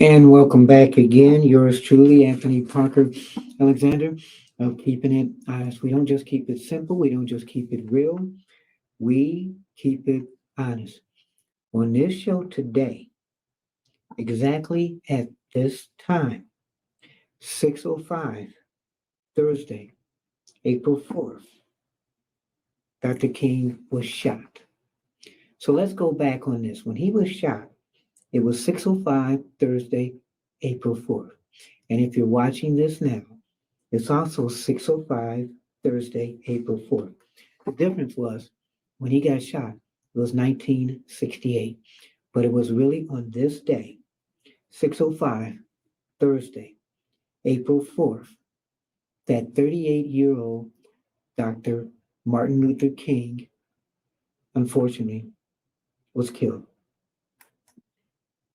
And welcome back again. Yours truly, Anthony Parker Alexander, of Keeping It Honest. We don't just keep it simple, we don't just keep it real, we keep it honest. On this show today, exactly at this time, 6:05, Thursday, April 4th, Dr. King was shot. So let's go back on this. When he was shot, it was 6:05, Thursday, April 4th. And if you're watching this now, it's also 6:05, Thursday, April 4th. The difference was when he got shot, it was 1968, but it was really on this day, 6:05, Thursday, April 4th, that 38-year-old Dr. Martin Luther King, unfortunately, was killed.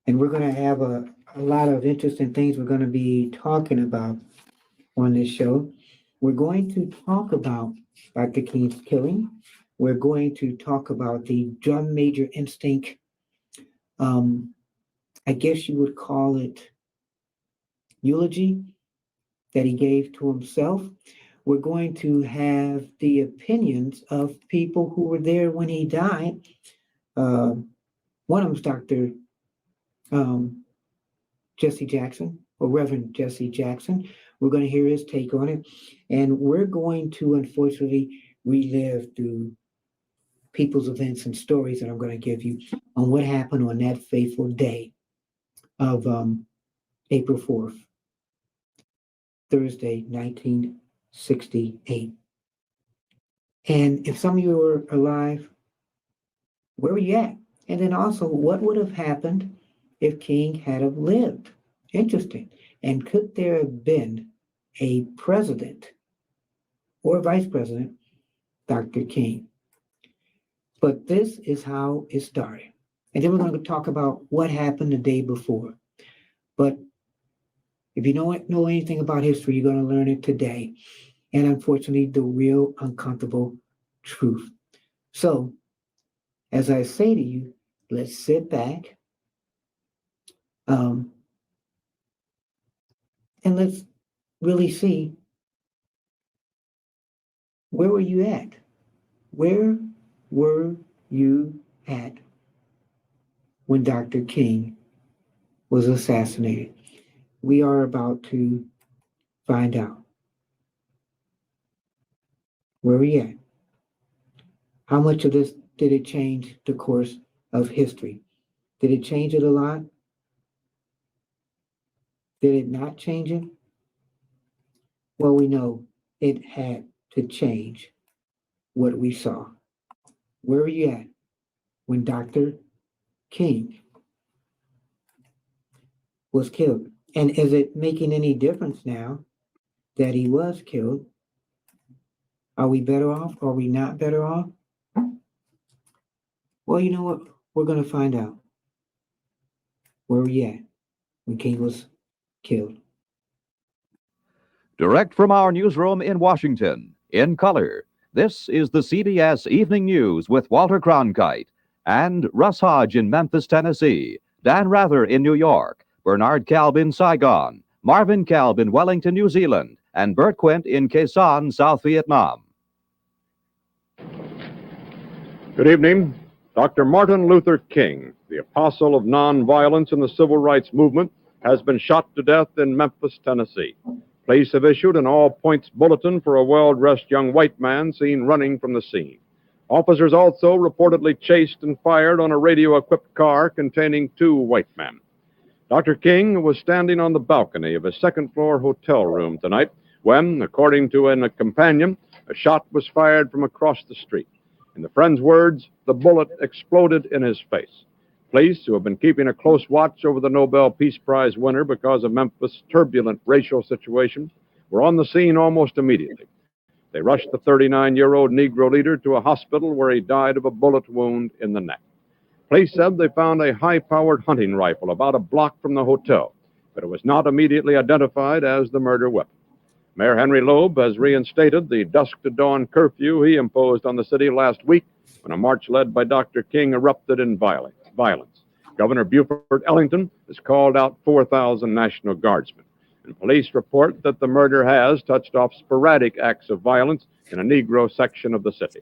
And we're going to have a lot of interesting things we're going to be talking about on this show. We're going to talk about Dr. King's killing. We're going to talk about the drum major instinct. Um, I guess you would call it eulogy that he gave to himself. We're going to have the opinions of people who were there when he died. Uh, One of them's Dr. Um, Jesse Jackson, or Reverend Jesse Jackson. We're going to hear his take on it. And we're going to, unfortunately, relive through people's events and stories that I'm going to give you on what happened on that fateful day of April 4th, Thursday, 1968. And if some of you were alive, where were you at? And then also, what would have happened if King had have lived? Interesting. And could there have been a president or vice president, Dr. King? But this is how it started. And then we're going to talk about what happened the day before. But if you don't know anything about history, you're going to learn it today. And unfortunately, the real uncomfortable truth. So, as I say to you, let's sit back um, and let's really see, where were you at? Where were you at when Dr. King was assassinated? We are about to find out. Where were you at? How much of this did it change the course of history? Did it change it a lot? Did it not change it? Well, we know it had to change what we saw. Where were you at when Dr. King was killed? And is it making any difference now that he was killed? Are we better off? Are we not better off? Well, you know what? We're going to find out. Where were you at when King was killed? Direct from our newsroom in Washington, in color, this is the CBS Evening News with Walter Cronkite and Russ Hodge in Memphis, Tennessee, Dan Rather in New York, Bernard Kalb in Saigon, Marvin Kalb in Wellington, New Zealand, and Bert Quint in Quezon, South Vietnam. Good evening. Dr. Martin Luther King, the apostle of nonviolence in the civil rights movement, has been shot to death in Memphis, Tennessee. Police have issued an all-points bulletin for a well-dressed young white man seen running from the scene. Officers also reportedly chased and fired on a radio-equipped car containing two white men. Dr. King was standing on the balcony of his second-floor hotel room tonight when, according to a companion, a shot was fired from across the street. In the friend's words, the bullet exploded in his face. Police, who have been keeping a close watch over the Nobel Peace Prize winner because of Memphis' turbulent racial situation, were on the scene almost immediately. They rushed the 39-year-old Negro leader to a hospital where he died of a bullet wound in the neck. Police said they found a high-powered hunting rifle about a block from the hotel, but it was not immediately identified as the murder weapon. Mayor Henry Loeb has reinstated the dusk-to-dawn curfew he imposed on the city last week when a march led by Dr. King erupted in violence. Governor Buford Ellington has called out 4,000 National Guardsmen. And police report that the murder has touched off sporadic acts of violence in a Negro section of the city.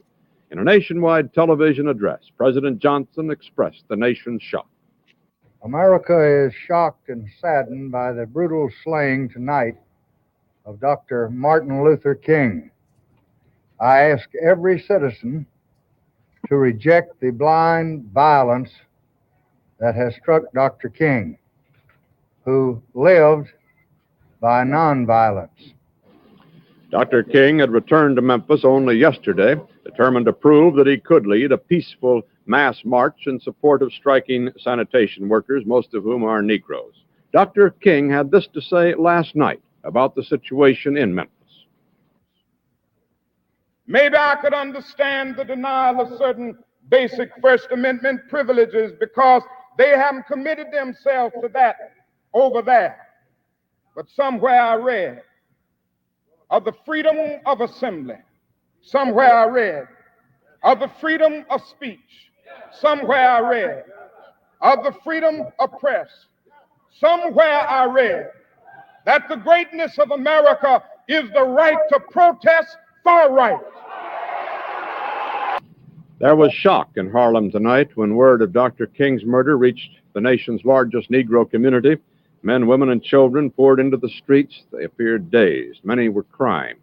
In a nationwide television address, President Johnson expressed the nation's shock. America is shocked and saddened by the brutal slaying tonight of Dr. Martin Luther King. I ask every citizen to reject the blind violence that has struck Dr. King, who lived by nonviolence. Dr. King had returned to Memphis only yesterday, determined to prove that he could lead a peaceful mass march in support of striking sanitation workers, most of whom are Negroes. Dr. King had this to say last night about the situation in Memphis. Maybe I could understand the denial of certain basic First Amendment privileges because they haven't committed themselves to that over there. But somewhere I read of the freedom of assembly. Somewhere I read of the freedom of speech. Somewhere I read of the freedom of press. Somewhere I read that the greatness of America is the right to protest for rights. There was shock in Harlem tonight when word of Dr. King's murder reached the nation's largest Negro community. Men, women, and children poured into the streets. They appeared dazed. Many were crying.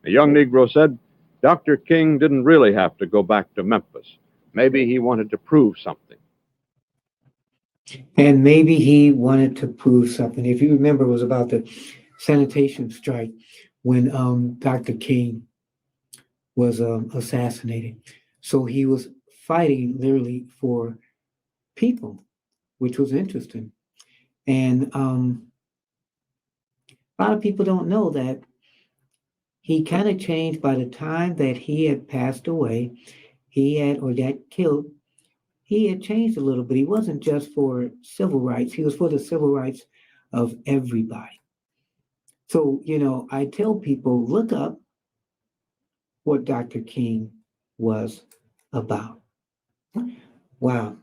A young Negro said, Dr. King didn't really have to go back to Memphis. Maybe he wanted to prove something. And maybe he wanted to prove something. If you remember, it was about the sanitation strike when Dr. King was assassinated. So he was fighting literally for people, which was interesting. And a lot of people don't know that he kind of changed by the time that he had passed away, or got killed. He had changed a little bit. He wasn't just for civil rights. He was for the civil rights of everybody. So, I tell people, look up what Dr. King was about. Wow.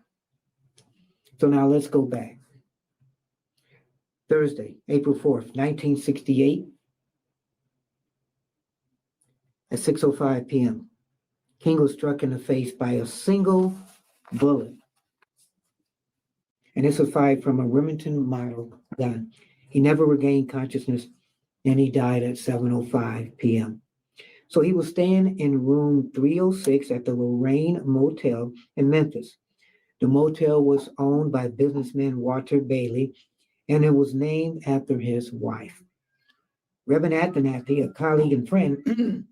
So now let's go back. Thursday, April 4th, 1968, at 6:05 p.m., King was struck in the face by a single bullet. And this was fired from a Remington model gun. He never regained consciousness, and he died at 7:05 p.m. So he was staying in room 306 at the Lorraine Motel in Memphis. The motel was owned by businessman Walter Bailey, and it was named after his wife. Reverend Abernathy, a colleague and friend,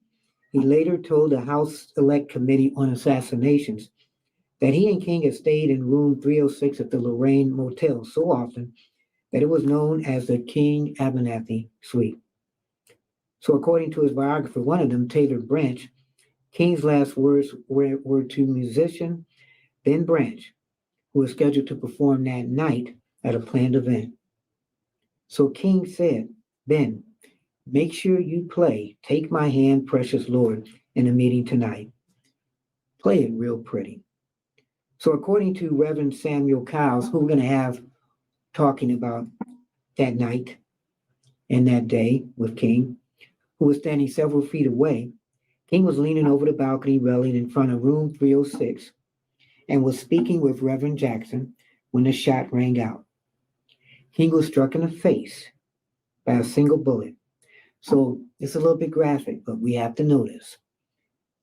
he later told the House Select Committee on Assassinations that he and King had stayed in room 306 at the Lorraine Motel so often that it was known as the King Abernathy Suite. So according to his biographer, one of them, Taylor Branch, King's last words were to musician Ben Branch, who was scheduled to perform that night at a planned event. So King said, Ben, make sure you play Take My Hand, Precious Lord in the meeting tonight. Play it real pretty. So according to Reverend Samuel Cowles, who we're going to have talking about that night and that day with King, who was standing several feet away, King was leaning over the balcony railing in front of room 306 and was speaking with Reverend Jackson when the shot rang out. King was struck in the face by a single bullet. So it's a little bit graphic, but we have to notice.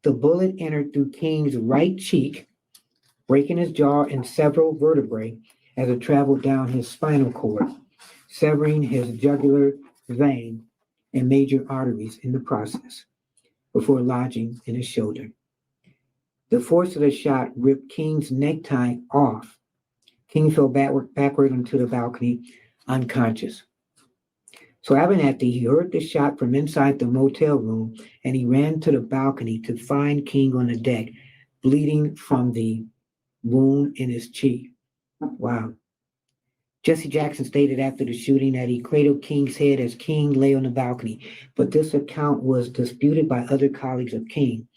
The bullet entered through King's right cheek, breaking his jaw and several vertebrae as it traveled down his spinal cord, severing his jugular vein and major arteries in the process, before lodging in his shoulder. The force of the shot ripped King's necktie off. King fell backward onto the balcony, unconscious. So Abernathy, he heard the shot from inside the motel room, and he ran to the balcony to find King on the deck, bleeding from the wound in his cheek. Wow. Jesse Jackson stated after the shooting that he cradled King's head as King lay on the balcony, but this account was disputed by other colleagues of King.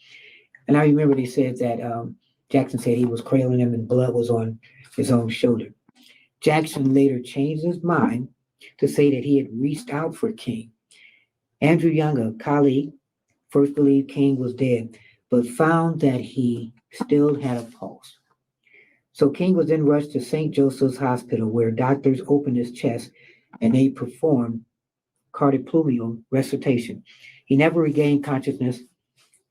And I remember they said that Jackson said he was cradling him and blood was on his own shoulder. Jackson later changed his mind to say that he had reached out for King. Andrew Young, a colleague, first believed King was dead, but found that he still had a pulse. So King was then rushed to St. Joseph's Hospital, where doctors opened his chest and they performed cardiopulmonary resuscitation. He never regained consciousness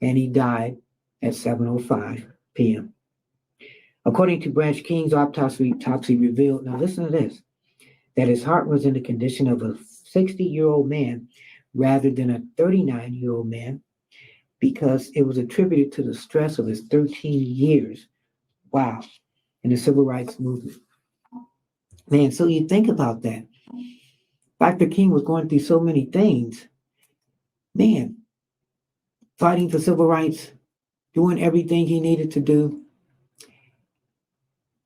and he died at 7:05 p.m. According to Branch King's autopsy revealed, now listen to this, that his heart was in the condition of a 60-year-old man rather than a 39-year-old man because it was attributed to the stress of his 13 years, wow, in the civil rights movement. Man, so you think about that. Dr. King was going through so many things. Man, fighting for civil rights, doing everything he needed to do,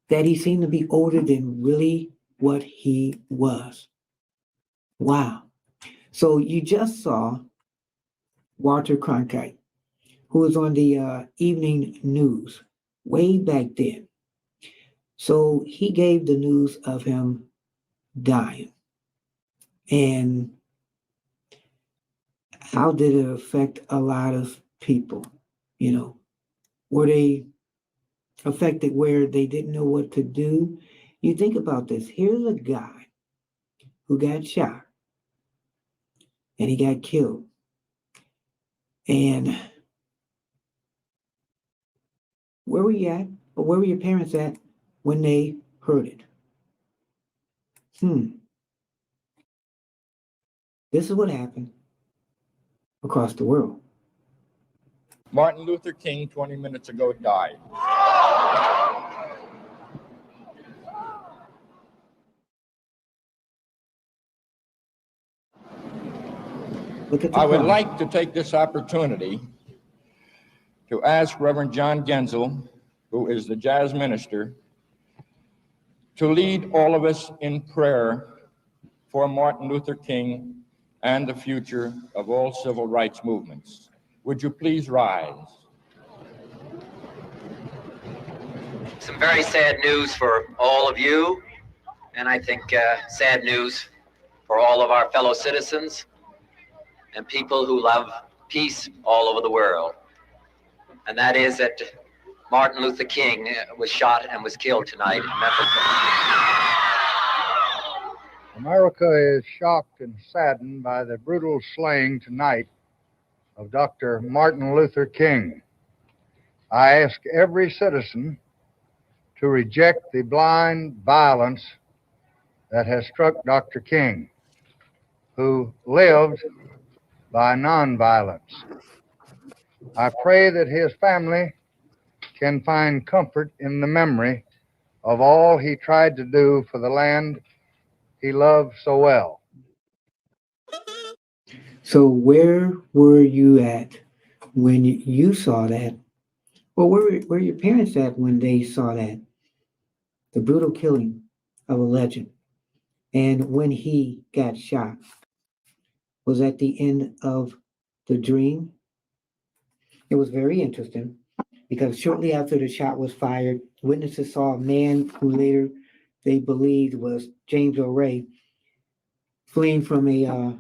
that he seemed to be older than really what he was. Wow. So you just saw Walter Cronkite, who was on the evening news way back then. So he gave the news of him dying. And how did it affect a lot of people? You know, were they affected where they didn't know what to do? You think about this. Here's a guy who got shot and he got killed. And where were you at? Or where were your parents at when they heard it? This is what happened across the world. Martin Luther King 20 minutes ago died. Look at the I would crowd. like to take this opportunity to ask Reverend John Genzel, who is the jazz minister, to lead all of us in prayer for Martin Luther King and the future of all civil rights movements. Would you please rise? Some very sad news for all of you, and I think sad news for all of our fellow citizens and people who love peace all over the world. And that is that Martin Luther King was shot and was killed tonight in Memphis. America is shocked and saddened by the brutal slaying tonight of Dr. Martin Luther King. I ask every citizen to reject the blind violence that has struck Dr. King, who lived by nonviolence. I pray that his family can find comfort in the memory of all he tried to do for the land he loved so well. So where were you at when you saw that? Well, where were your parents at when they saw that? The brutal killing of a legend. And when he got shot, was at the end of the dream? It was very interesting because shortly after the shot was fired, witnesses saw a man who later they believed was James O'Ray fleeing from a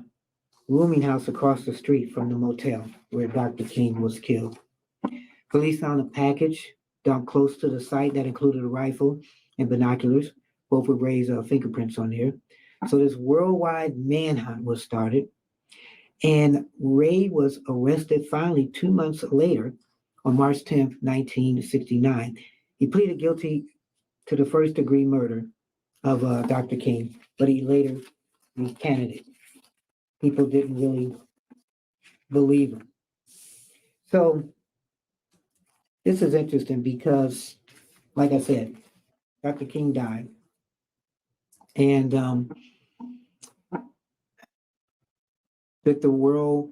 rooming house across the street from the motel where Dr. King was killed. Police found a package dumped close to the site that included a rifle and binoculars, both with Ray's fingerprints on there. So this worldwide manhunt was started, and Ray was arrested finally 2 months later on March 10th, 1969. He pleaded guilty to the first-degree murder of Dr. King, but he later recanted it. People didn't really believe him. So this is interesting because, like I said, Dr. King died. And did the world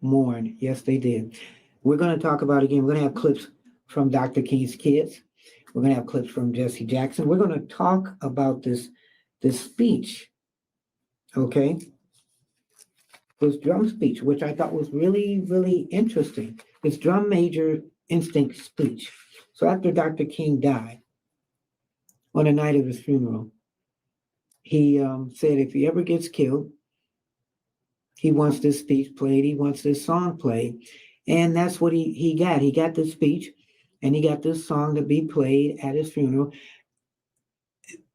mourn? Yes, they did. We're going to talk about again. We're going to have clips from Dr. King's kids. We're going to have clips from Jesse Jackson. We're going to talk about this speech, okay? This drum speech, which I thought was really, really interesting. This drum major instinct speech. So after Dr. King died, on the night of his funeral, he said if he ever gets killed, he wants this speech played, he wants this song played. And that's what he got. He got this speech and he got this song to be played at his funeral.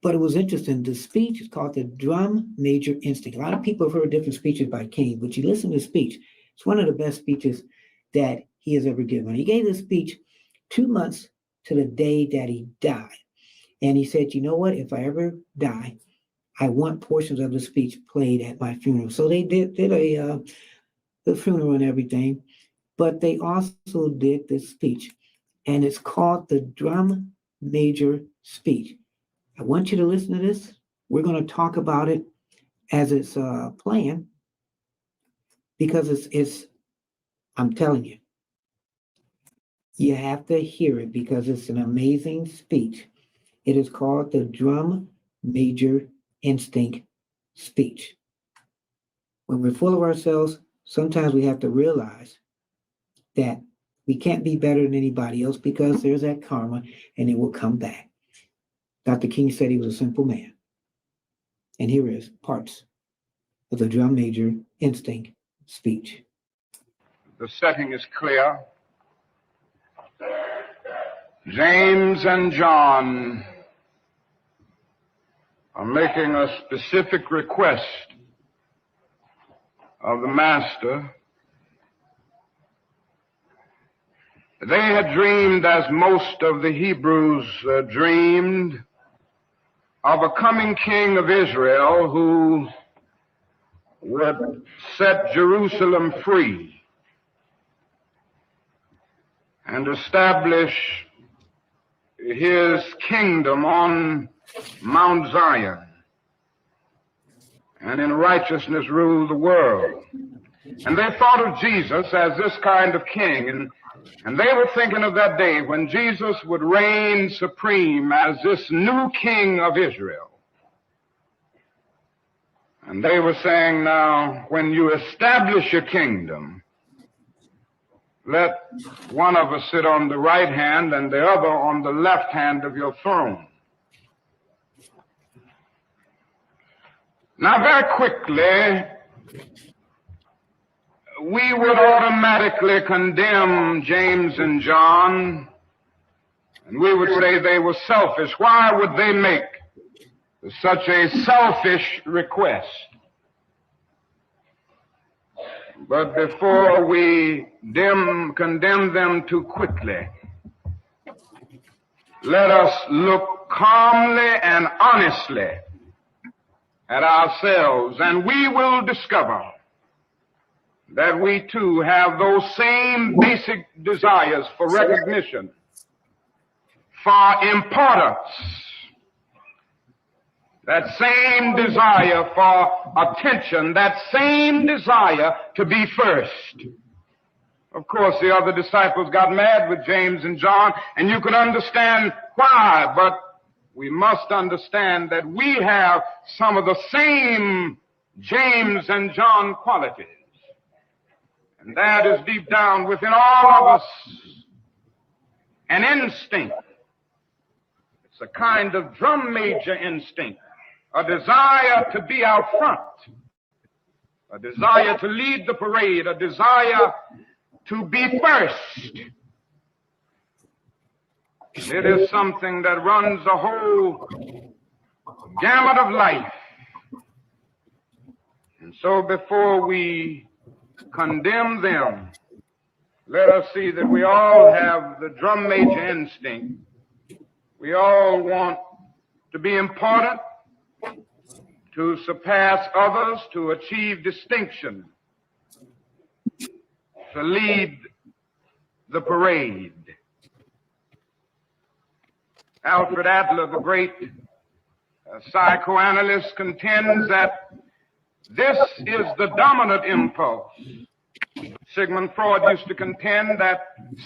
But it was interesting. The speech is called the Drum Major Instinct. A lot of people have heard different speeches by King, but you listen to the speech. It's one of the best speeches that he has ever given. He gave this speech 2 months to the day that he died. And he said, you know what? If I ever die, I want portions of the speech played at my funeral. So they did the funeral and everything, but they also did this speech, and it's called the Drum Major Speech. I want you to listen to this. We're going to talk about it as it's playing, because it's I'm telling you, you have to hear it because it's an amazing speech. It is called the Drum Major Instinct Speech. When we're full of ourselves, sometimes we have to realize that we can't be better than anybody else, because there's that karma and it will come back. Dr. King said he was a simple man. And here is parts of the Drum Major Instinct Speech. The setting is clear. James and John are making a specific request of the Master. They had dreamed, as most of the Hebrews dreamed, of a coming king of Israel who would set Jerusalem free and establish his kingdom on Mount Zion, and in righteousness rule the world. And they thought of Jesus as this kind of king, and they were thinking of that day when Jesus would reign supreme as this new king of Israel. And they were saying, now, when you establish a kingdom, let one of us sit on the right hand and the other on the left hand of your throne. Now, very quickly, we would automatically condemn James and John, and we would say they were selfish. Why would they make such a selfish request? But before we condemn them too quickly, let us look calmly and honestly at ourselves, and we will discover that we too have those same basic desires for recognition, for importance, that same desire for attention, that same desire to be first. Of course, the other disciples got mad with James and John, and you can understand why, but we must understand that we have some of the same James and John qualities. And that is deep down within all of us an instinct. It's a kind of drum major instinct, a desire to be out front, a desire to lead the parade, a desire to be first. It is something that runs the whole gamut of life. And so before we condemn them, let us see that we all have the drum major instinct. We all want to be important, to surpass others, to achieve distinction, to lead the parade. Alfred Adler, the great psychoanalyst, contends that this is the dominant impulse. Sigmund Freud used to contend that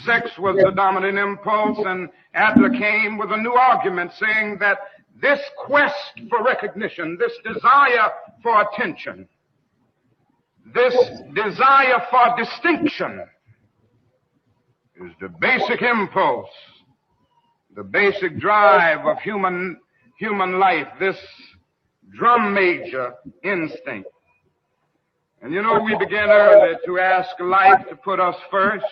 sex was the dominant impulse, and Adler came with a new argument saying that this quest for recognition, this desire for attention, this desire for distinction is the basic impulse, the basic drive of human life. This drum major instinct. And you know, we began early to ask life to put us first.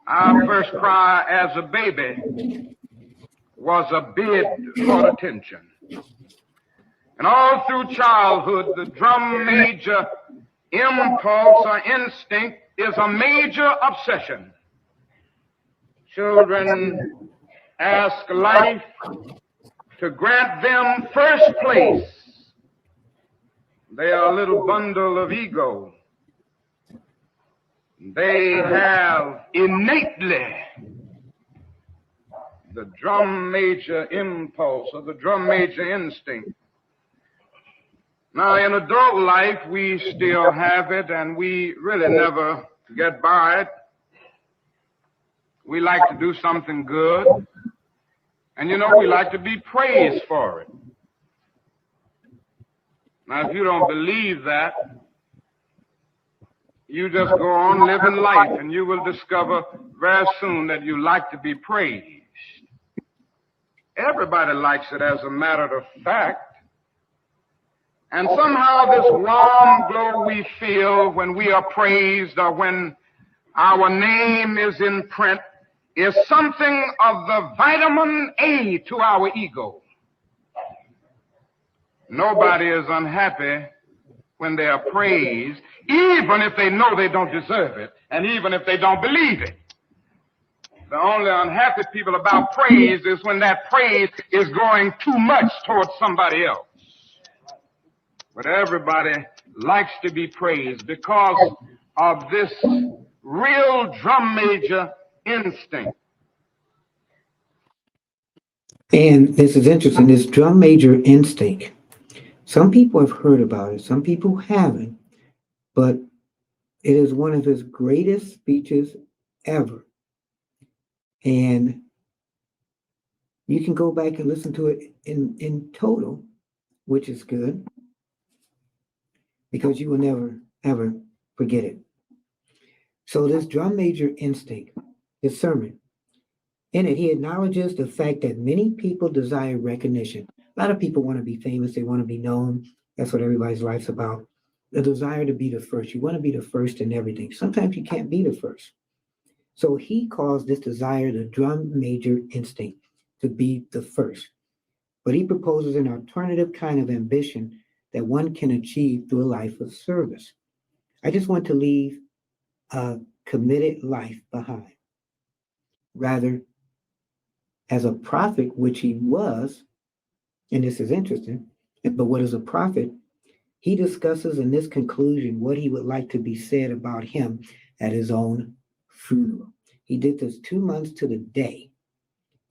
Our first cry as a baby was a bid for attention. And all through childhood, the drum major impulse or instinct is a major obsession. Children ask life to grant them first place. They are a little bundle of ego. They have innately the drum major impulse or the drum major instinct. Now, in adult life, we still have it, and we really never get by it. We like to do something good, and you know, we like to be praised for it. Now, if you don't believe that, you just go on living life, and you will discover very soon that you like to be praised. Everybody likes it, as a matter of fact. And somehow this warm glow we feel when we are praised or when our name is in print is something of the vitamin A to our ego. Nobody is unhappy when they are praised, even if they know they don't deserve it, and even if they don't believe it. The only unhappy people about praise is when that praise is going too much towards somebody else. But everybody likes to be praised because of this real drum major instinct. And this is interesting, this drum major instinct. Some people have heard about it, some people haven't, but it is one of his greatest speeches ever. And you can go back and listen to it in total, which is good, because you will never, ever forget it. So this drum major instinct, his sermon, in it, he acknowledges the fact that many people desire recognition. A lot of people want to be famous. They want to be known. That's what everybody's life's about. The desire to be the first. You want to be the first in everything. Sometimes you can't be the first. So he calls this desire the drum major instinct, to be the first. But he proposes an alternative kind of ambition that one can achieve through a life of service. I just want to leave a committed life behind. Rather, as a prophet, which he was, and this is interesting, but what is a prophet? He discusses in this conclusion what he would like to be said about him at his own funeral. He did this 2 months to the day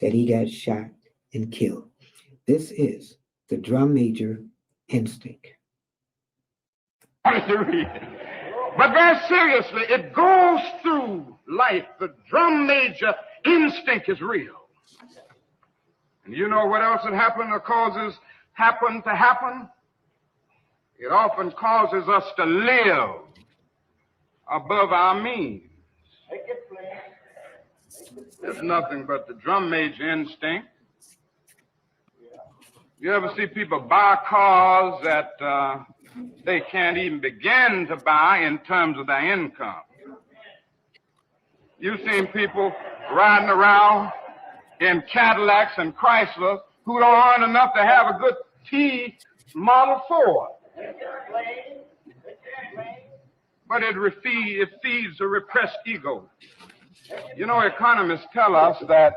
that he got shot and killed. This is the drum major instinct. But very seriously, it goes through life. The drum major instinct is real. And you know what else had happened or causes happen to happen? It often causes us to live above our means. It's nothing but the drum major instinct. You ever see people buy cars that they can't even begin to buy in terms of their income? You've seen people riding around in Cadillacs and Chryslers who don't earn enough to have a good T Model 4. But it feeds a repressed ego. You know, economists tell us that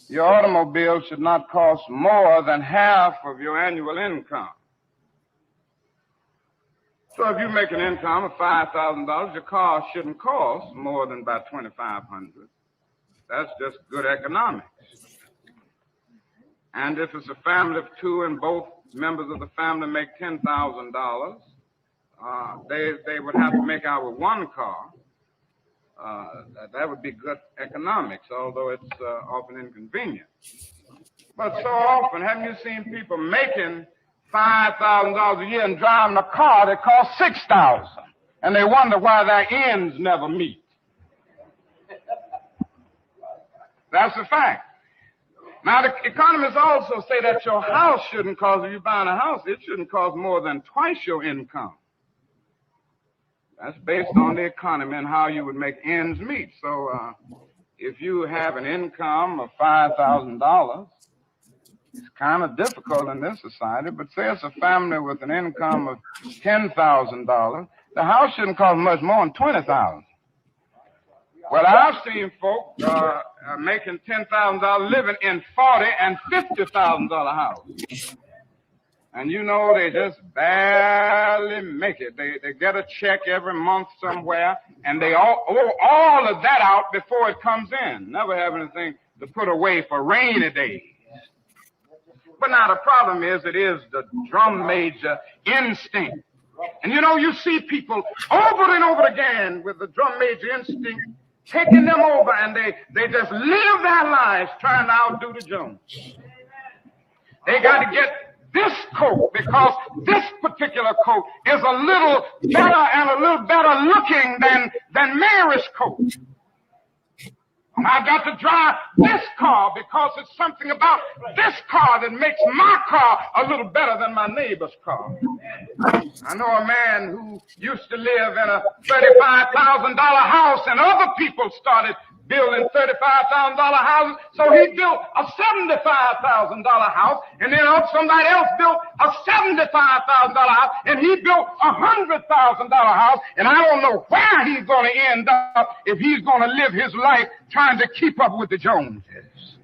your automobile should not cost more than half of your annual income. So if you make an income of $5,000, your car shouldn't cost more than about $2,500. That's just good economics. And if it's a family of two and both members of the family make $10,000, they would have to make out with one car. That would be good economics, although it's often inconvenient. But so often, haven't you seen people making $5,000 a year and driving a car that costs $6,000, and they wonder why their ends never meet? That's a fact. Now, the economists also say that your house shouldn't cost, if you're buying a house, it shouldn't cost more than twice your income. That's based on the economy and how you would make ends meet. So if you have an income of $5,000, it's kind of difficult in this society, but say it's a family with an income of $10,000, the house shouldn't cost much more than $20,000. Well, I've seen folks making $10,000 living in $40,000 and $50,000 house. And you know, they just barely make it. They get a check every month somewhere, and they owe all of that out before it comes in. Never have anything to put away for rainy days. But now the problem is, it is the drum major instinct. And you know, you see people over and over again with the drum major instinct taking them over, and they just live their lives trying to outdo the Jones. They got to get this coat because this particular coat is a little better and a little better looking than Mary's coat. I've got to drive this car because it's something about this car that makes my car a little better than my neighbor's car. I know a man who used to live in a $35,000 house, and other people started building $35,000 houses, so he built a $75,000 house, and then somebody else built a $75,000 house, and he built a $100,000 house, and I don't know where he's going to end up if he's going to live his life trying to keep up with the Joneses.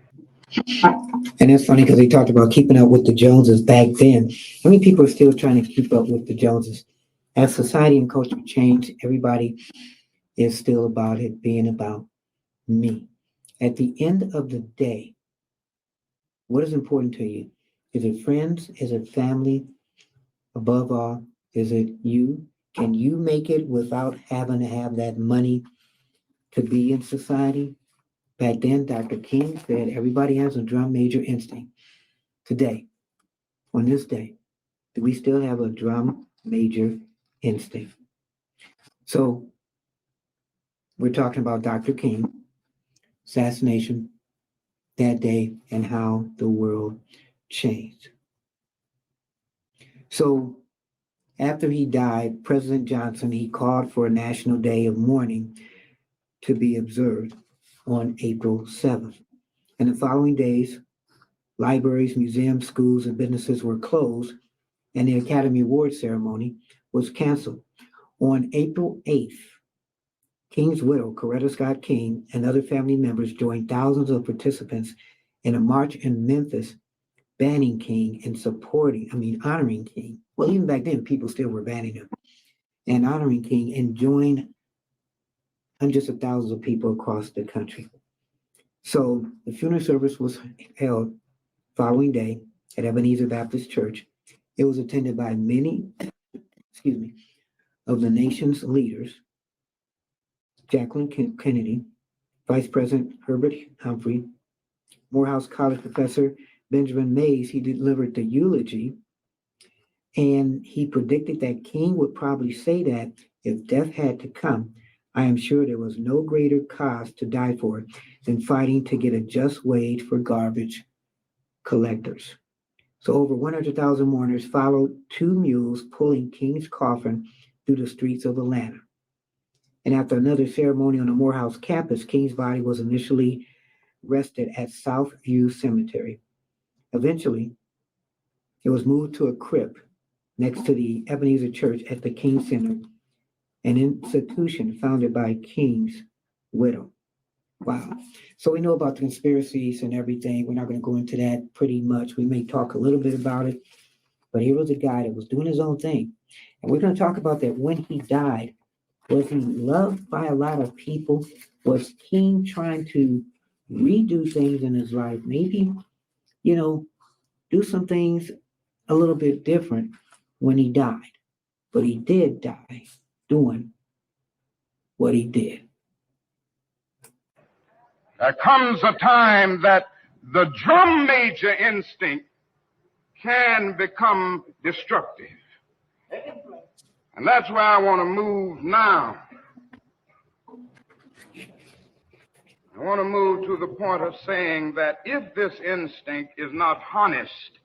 And it's funny because he talked about keeping up with the Joneses back then. How many people are still trying to keep up with the Joneses? As society and culture change, everybody is still about it being about me. At the end of the day, what is important to you? Is it friends? Is it family? Above all, is it you? Can you make it without having to have that money to be in society? Back then, Dr. King said everybody has a drum major instinct. Today, on this day, do we still have a drum major instinct? So, we're talking about Dr. King, assassination, that day, and how the world changed. So, after he died, President Johnson, he called for a national day of mourning to be observed on April 7th. And the following days, libraries, museums, schools, and businesses were closed, and the Academy Award ceremony was canceled. On April 8th, King's widow, Coretta Scott King, and other family members joined thousands of participants in a march in Memphis, banning King and honoring King. Well, even back then, people still were banning him and honoring King, and joined hundreds of thousands of people across the country. So the funeral service was held following day at Ebenezer Baptist Church. It was attended by many, of the nation's leaders. Jacqueline Kennedy, Vice President Herbert Humphrey, Morehouse College professor Benjamin Mays, he delivered the eulogy, and he predicted that King would probably say that if death had to come, I am sure there was no greater cause to die for than fighting to get a just wage for garbage collectors. So over 100,000 mourners followed two mules pulling King's coffin through the streets of Atlanta. And after another ceremony on the Morehouse campus, King's body was initially rested at Southview Cemetery. Eventually, it was moved to a crypt next to the Ebenezer Church at the King Center, an institution founded by King's widow. Wow. So we know about the conspiracies and everything. We're not going to go into that pretty much. We may talk a little bit about it, but here was a guy that was doing his own thing. And we're going to talk about that when he died. Was he loved by a lot of people? Was King trying to redo things in his life? Maybe, do some things a little bit different when he died. But he did die doing what he did. There comes a time that the drum major instinct can become destructive. And that's where I want to move now. I want to move to the point of saying that if this instinct is not harnessed,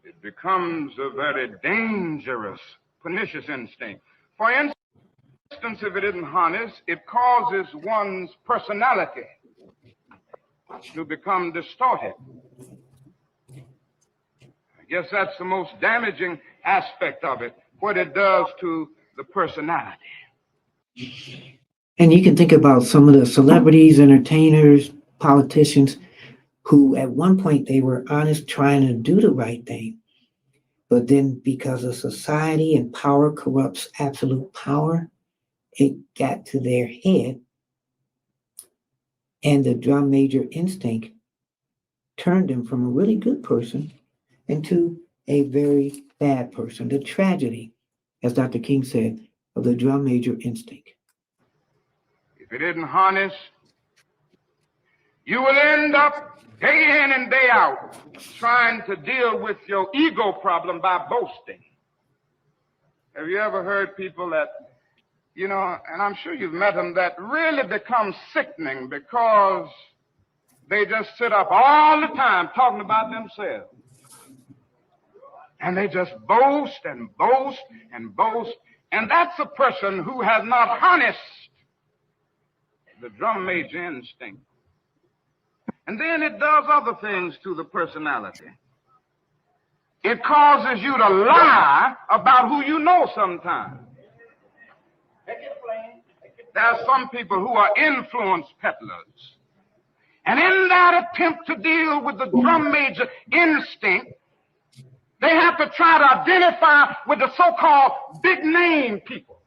it becomes a very dangerous, pernicious instinct. For instance, if it isn't harnessed, it causes one's personality to become distorted. I guess that's the most damaging aspect of it, what it does to the personality. And you can think about some of the celebrities, entertainers, politicians who at one point they were honest, trying to do the right thing. But then because of society and power corrupts absolute power, it got to their head. And the drum major instinct turned them from a really good person into a very bad person. The tragedy, as Dr. King said, of the drum major instinct. If it isn't harnessed, you will end up day in and day out trying to deal with your ego problem by boasting. Have you ever heard people that, you know, and I'm sure you've met them, that really become sickening because they just sit up all the time talking about themselves. And they just boast and boast and boast. And that's a person who has not harnessed the drum major instinct. And then it does other things to the personality. It causes you to lie about who you know sometimes. There are some people who are influence peddlers. And in that attempt to deal with the drum major instinct, they have to try to identify with the so-called big name people.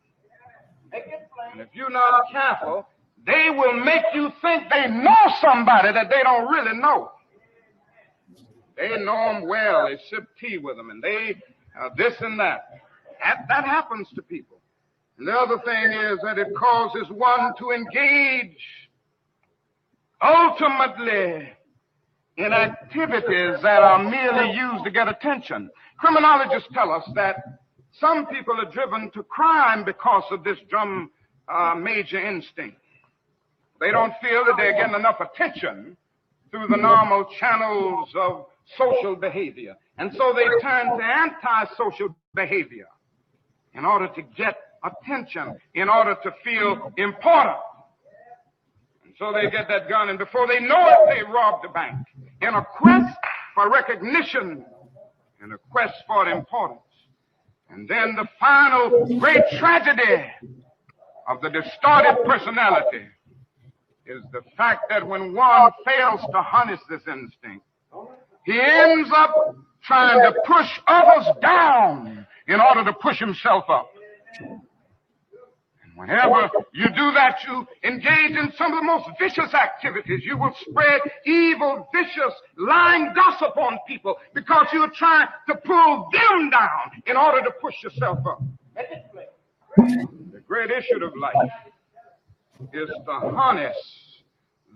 And if you're not careful, they will make you think they know somebody that they don't really know. They know them well. They sip tea with them, and they this and that. That happens to people. And the other thing is that it causes one to engage ultimately in activities that are merely used to get attention. Criminologists tell us that some people are driven to crime because of this drum major instinct. They don't feel that they're getting enough attention through the normal channels of social behavior. And so they turn to antisocial behavior in order to get attention, in order to feel important. And so they get that gun, and before they know it, they rob the bank in a quest for recognition, in a quest for importance. And then the final great tragedy of the distorted personality is the fact that when one fails to harness this instinct, he ends up trying to push others down in order to push himself up. And whenever you do that, you engage in some of the most vicious activities. You will spread evil, vicious, lying gossip on people because you're trying to pull them down in order to push yourself up. The great issue of life is to harness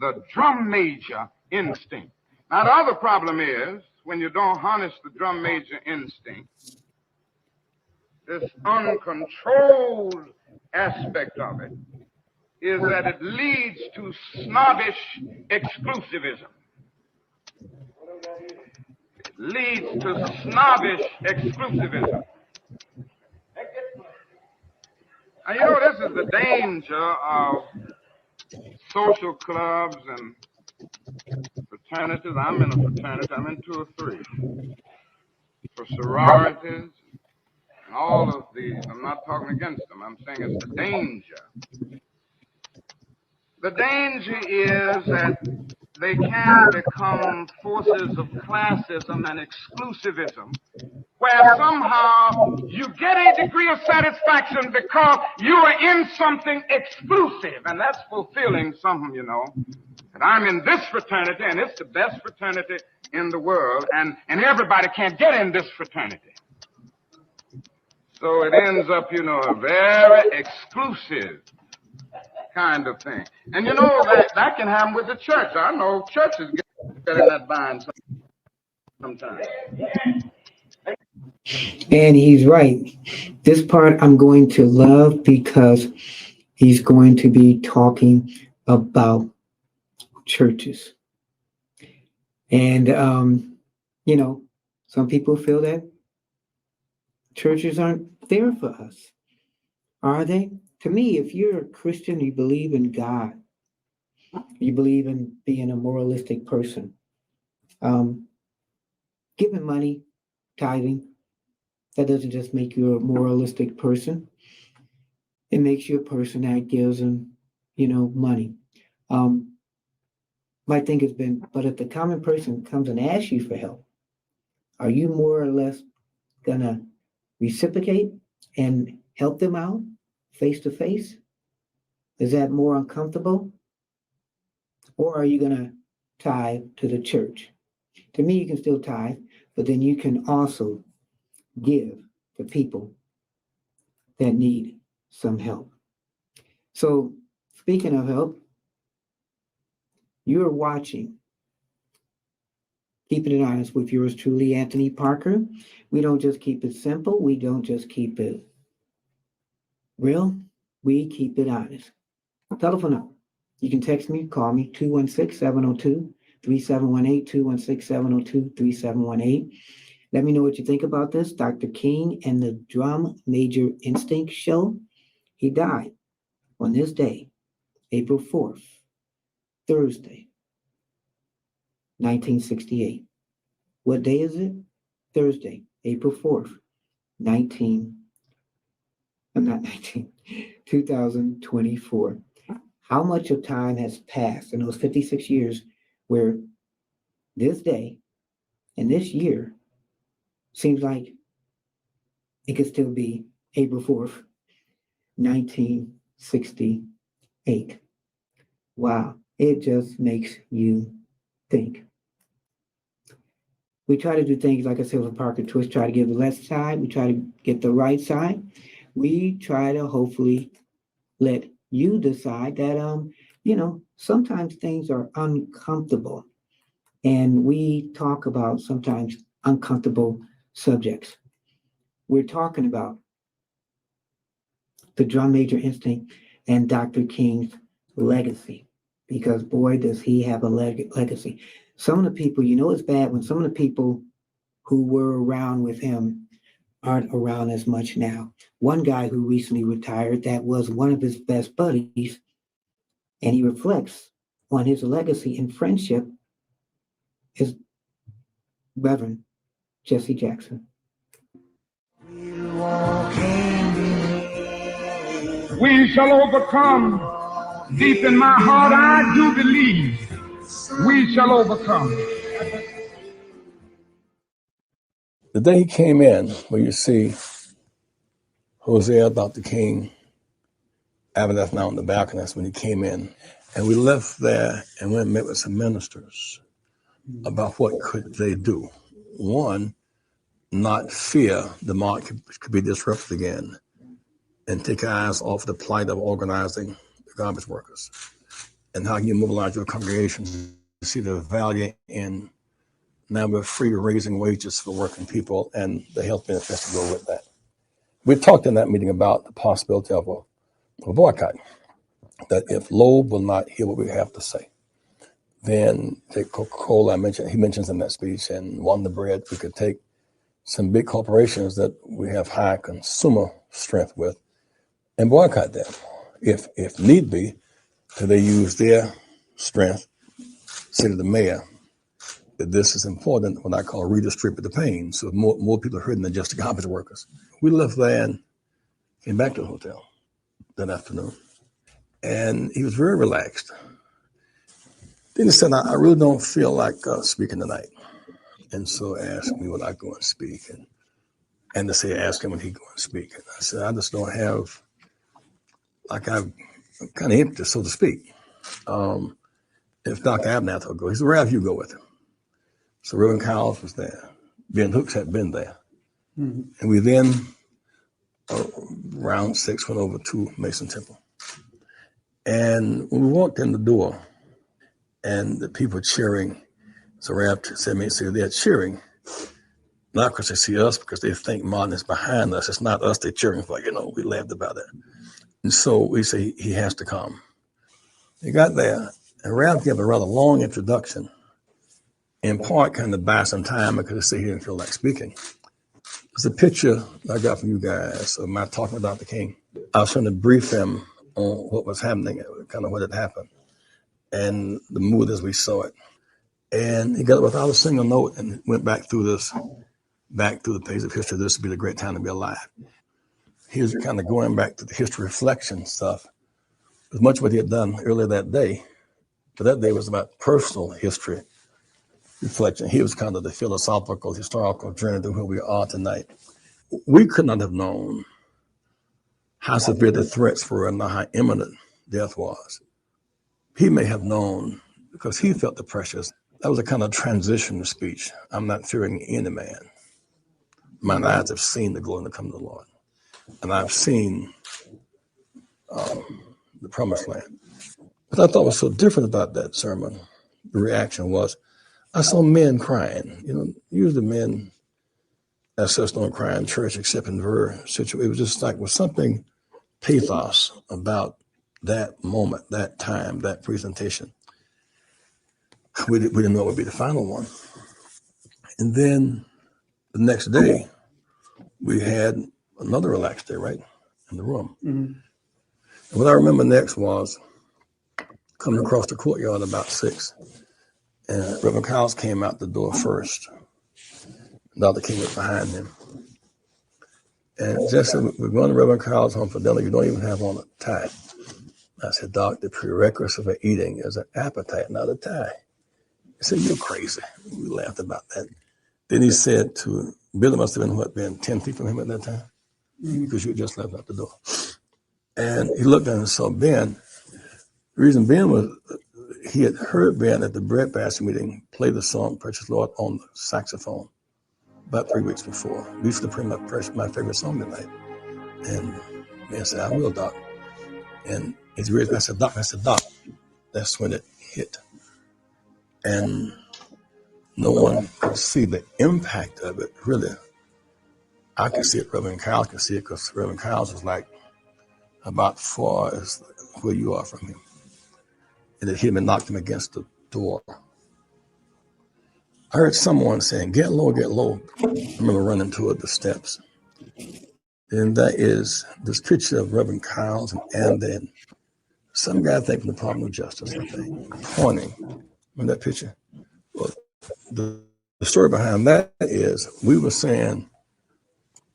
the drum major instinct. Now, the other problem is when you don't harness the drum major instinct, this uncontrolled aspect of it is that it leads to snobbish exclusivism. It leads to snobbish exclusivism. Now, you know, this is the danger of social clubs and fraternities. I'm in a fraternity. I'm in 2 or 3. For sororities and all of these. I'm not talking against them. I'm saying it's the danger. The danger is that they can become forces of classism and exclusivism, where somehow you get a degree of satisfaction because you are in something exclusive, and that's fulfilling something, you know. And I'm in this fraternity, and it's the best fraternity in the world, and everybody can't get in this fraternity. So it ends up, you know, a very exclusive kind of thing. And you know, that can happen with the church. I know churches get in that bind sometimes. And he's right. This part I'm going to love because he's going to be talking about churches. And, you know, some people feel that churches aren't there for us. Are they? To me, if you're a Christian, you believe in God, you believe in being a moralistic person, giving money, tithing, that doesn't just make you a moralistic person. It makes you a person that gives them, money. My thing has been, but if the common person comes and asks you for help, are you more or less gonna reciprocate and help them out face to face? Is that more uncomfortable? Or are you gonna tithe to the church? To me, you can still tithe, but then you can also give to people that need some help. So, speaking of help, you're watching Keeping It Honest with yours truly, Anthony Parker. We don't just keep it simple. We don't just keep it real. We keep it honest. Telephone number. You can text me, call me, 216-702-3718, 216-702-3718. Let me know what you think about this. Dr. King and the Drum Major Instinct Show. He died on this day, April 4th, Thursday, 1968. What day is it? Thursday, April 4th, 2024. How much of time has passed in those 56 years where this day and this year seems like it could still be April 4th, 1968. Wow, it just makes you think. We try to do things, like I said, with Parker Twist, try to give the left side. We try to get the right side. We try to hopefully let you decide that, sometimes things are uncomfortable. And we talk about sometimes uncomfortable subjects. We're talking about the Drum Major Instinct and Dr. King's legacy, because boy, does he have a legacy. Some of the people, it's bad when some of the people who were around with him aren't around as much now. One guy who recently retired, that was one of his best buddies, and he reflects on his legacy and friendship, is Reverend Jesse Jackson. We shall overcome. Deep in my heart, I do believe we shall overcome. The day he came in, where you see Hosea, Dr. King, Abernathy now on the balcony, that's when he came in. And we left there and went and met with some ministers about what could they do. One, not fear the mark could be disrupted again, and take our eyes off the plight of organizing the garbage workers, and how you mobilize your congregations to see the value in now we're free raising wages for working people and the health benefits to go with that. We talked in that meeting about the possibility of a boycott, that if Loeb will not hear what we have to say, then take Coca-Cola, he mentions in that speech, and Wonder Bread, we could take some big corporations that we have high consumer strength with and boycott them. If need be, so they use their strength, say to the mayor that this is important, what I call redistribute the pain, so more people are hurting than just the garbage workers. We left there and came back to the hotel that afternoon, and he was very relaxed. Then he said, I really don't feel like speaking tonight. And so asked me would I go and speak, and to say ask him when he go and speak. And I said, I just don't have, I'm kind of empty, so to speak. If Dr. Abernathy will go, he said, rather you go with him. So Reverend Cowles was there. Ben Hooks had been there. Mm-hmm. And we then, around 6, went over to Mason Temple. And when we walked in the door and the people cheering, so Rab said, they're cheering, not because they see us, because they think Martin is behind us. It's not us they're cheering for, we laughed about that. And so we say he has to come. He got there, and Ralph gave a rather long introduction, in part kind of buy some time because he didn't feel like speaking. It's a picture I got from you guys of my talking with Dr. King. I was trying to brief him on what was happening, kind of what had happened, and the mood as we saw it. And he got it without a single note and went back through the page of history. This would be the great time to be alive. He was kind of going back to the history reflection stuff, as much what he had done earlier that day. But that day was about personal history reflection. He was kind of the philosophical, historical journey to who we are tonight. We could not have known how severe the threats were and how imminent death was. He may have known because he felt the pressures. That was a kind of transition speech. I'm not fearing any man. Mine eyes have seen the glory to come to the Lord. And I've seen the promised land. What I thought was so different about that sermon, the reaction was, I saw men crying. You know, usually men as such don't cry in church except in very situations. It was just like with something pathos about that moment, that time, that presentation. We didn't know it would be the final one. And then the next day, we had another relaxed day, right, in the room. Mm-hmm. And what I remember next was coming across the courtyard about 6, and Reverend Cowles came out the door first. Dr. King was behind him. And just said, we're going to Reverend Cowles' home for dinner. You don't even have on a tie. I said, Doc, the prerequisite for eating is an appetite, not a tie. He said, you're crazy. We laughed about that. Then he said to Billy, must have been 10 feet from him at that time, because you just left out the door. And he looked at him and saw Ben. The reason Ben was, he had heard Ben at the bread basket meeting play the song Precious Lord on the saxophone about 3 weeks before. We used to play my favorite song tonight. And Ben said, I will, Doc. And I said, Doc, that's when it hit. And no one could see the impact of it, really. I could see it, Reverend Cowles could see it, because Reverend Cowles was like about far as where you are from him. And it hit him and knocked him against the door. I heard someone saying, get low, get low. I remember running toward the steps. And that is this picture of Reverend Cowles and then some guy, I think, from the Department of Justice, I think, pointing. Remember that picture? Well, the story behind that is we were saying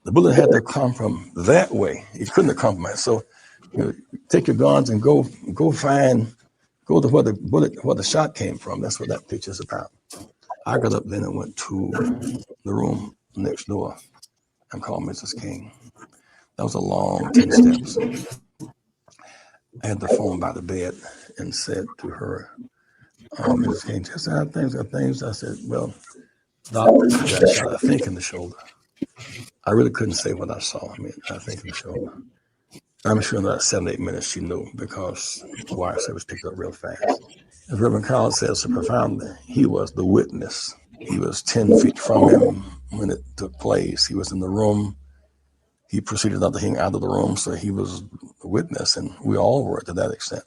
the bullet had to come from that way. It couldn't have come from that. So, take your guns and go to where the shot came from. That's what that picture is about. I got up then and went to the room next door and called Mrs. King. That was a long 10 steps. I had the phone by the bed and said to her, Mrs. King, just had things. I said, well, Doc, I got a shot, I think, in the shoulder. I really couldn't say what I saw. I mean, I think in the shoulder. I'm sure in that 7-8 minutes she knew, because the wire service picked up real fast. As Reverend Cowles says so profoundly, he was the witness. He was 10 feet from him when it took place. He was in the room. He proceeded Dr. King out of the room, so he was the witness, and we all were to that extent.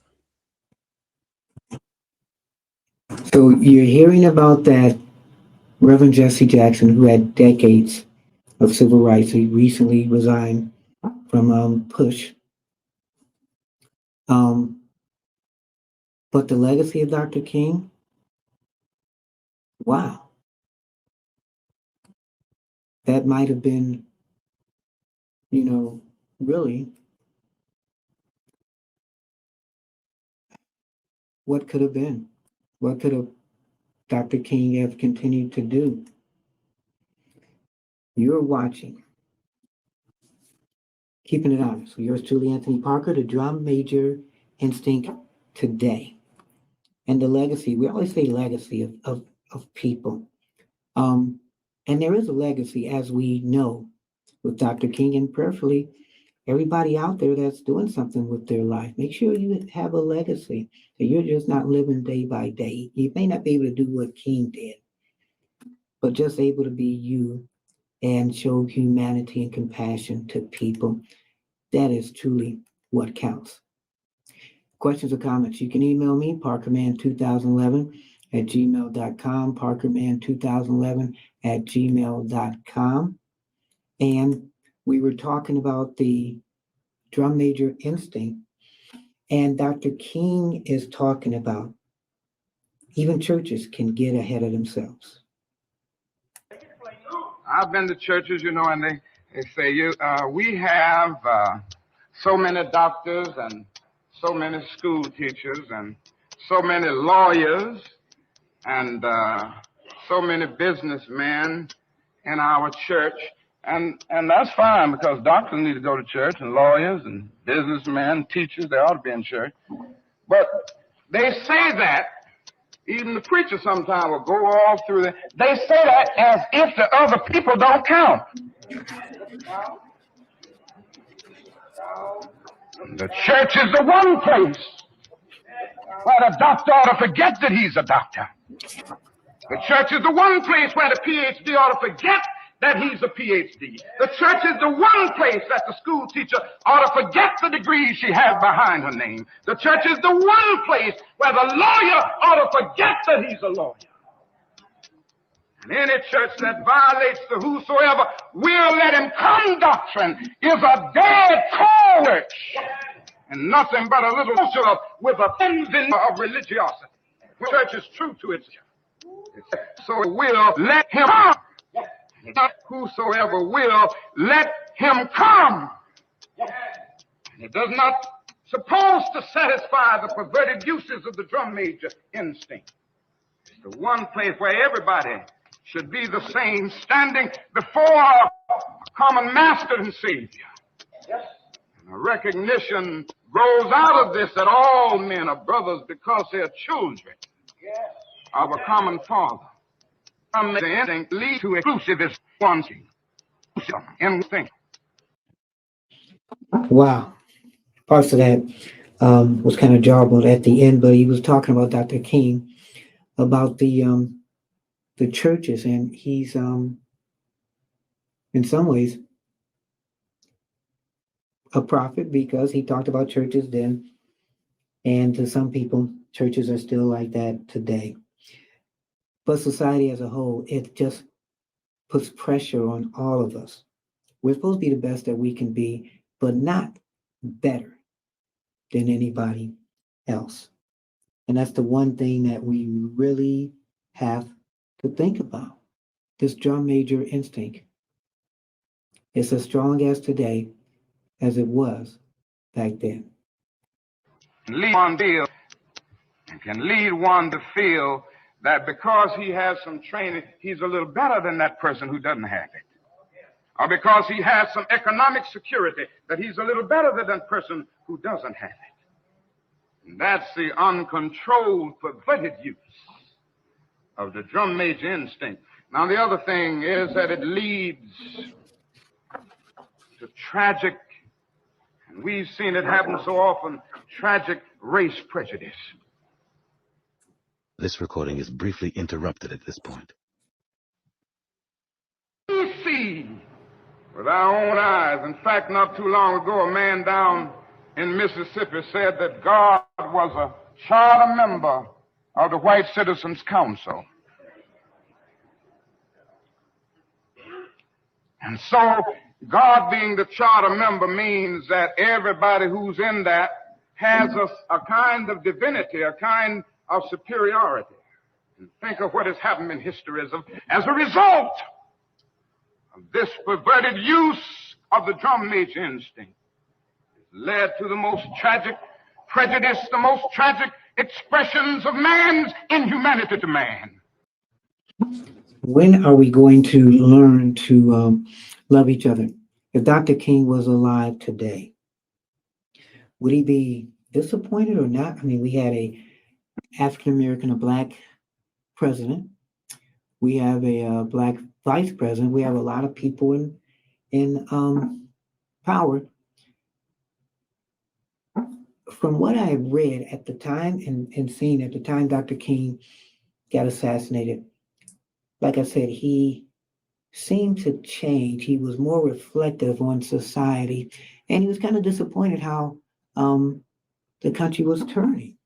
So you're hearing about that Reverend Jesse Jackson, who had decades of civil rights. He recently resigned from PUSH. But the legacy of Dr. King, wow. That might have been, really what could have been. What could have Dr. King have continued to do? You're watching Keeping It Honest. Yours truly, Anthony Parker, the Drum Major Instinct Today. And the legacy, we always say legacy of people. And there is a legacy, as we know, with Dr. King, and prayerfully, everybody out there that's doing something with their life, make sure you have a legacy. So you're just not living day by day. You may not be able to do what King did, but just able to be you and show humanity and compassion to people. That is truly what counts. questions or comments, you can email me, parkerman2011@gmail.com, parkerman2011@gmail.com. And we were talking about the drum major instinct, and Dr. King is talking about even churches can get ahead of themselves. I've been to churches, and they say, we have so many doctors and so many school teachers and so many lawyers and so many businessmen in our church. And that's fine, because doctors need to go to church, and lawyers and businessmen, teachers, they ought to be in church. But they say that, even the preacher sometimes will go all through that. They say that as if the other people don't count. The church is the one place where the doctor ought to forget that he's a doctor. The church is the one place where the PhD ought to forget that he's a PhD. The church is the one place that the school teacher ought to forget the degree she has behind her name. The church is the one place where the lawyer ought to forget that he's a lawyer. And any church that violates the whosoever will let him come doctrine is a dead cold church, and nothing but a little social with a thin of religiosity. The church is true to its so it will let him come. Not whosoever will let him come. It does not supposed to satisfy the perverted uses of the drum major instinct. It's the one place where everybody should be the same, standing before a common master and savior. And a recognition grows out of this that all men are brothers because they are children of a common father. From the instinct lead to exclusivist one thing. Instinct. Wow. Parts of that was kind of jarbled at the end, but he was talking about Dr. King, about the churches, and he's in some ways a prophet, because he talked about churches then, and to some people, churches are still like that today. But society as a whole, it just puts pressure on all of us. We're supposed to be the best that we can be, but not better than anybody else. And that's the one thing that we really have to think about. This drum major instinct. It's as strong as today as it was back then. Lead one feel, and can lead one to feel that because he has some training, he's a little better than that person who doesn't have it. Or because he has some economic security, that he's a little better than that person who doesn't have it. And that's the uncontrolled, perverted use of the drum major instinct. Now, the other thing is that it leads to tragic, and we've seen it happen so often, tragic race prejudice. This recording is briefly interrupted at this point. We see with our own eyes. In fact, not too long ago, a man down in Mississippi said that God was a charter member of the White Citizens Council. And so, God being the charter member means that everybody who's in that has a kind of divinity, a kind of superiority. And think of what has happened in history as a result of this perverted use of the drum major instinct. It's led to the most tragic prejudice, the most tragic expressions of man's inhumanity to man. When are we going to learn to love each other? If Dr. King was alive today, would he be disappointed or not? I mean, we had a African-American, a black president. We have a black vice president. We have a lot of people in power. From what I read at the time and seen at the time Dr. King got assassinated, like I said, he seemed to change. He was more reflective on society, and he was kind of disappointed how the country was turning.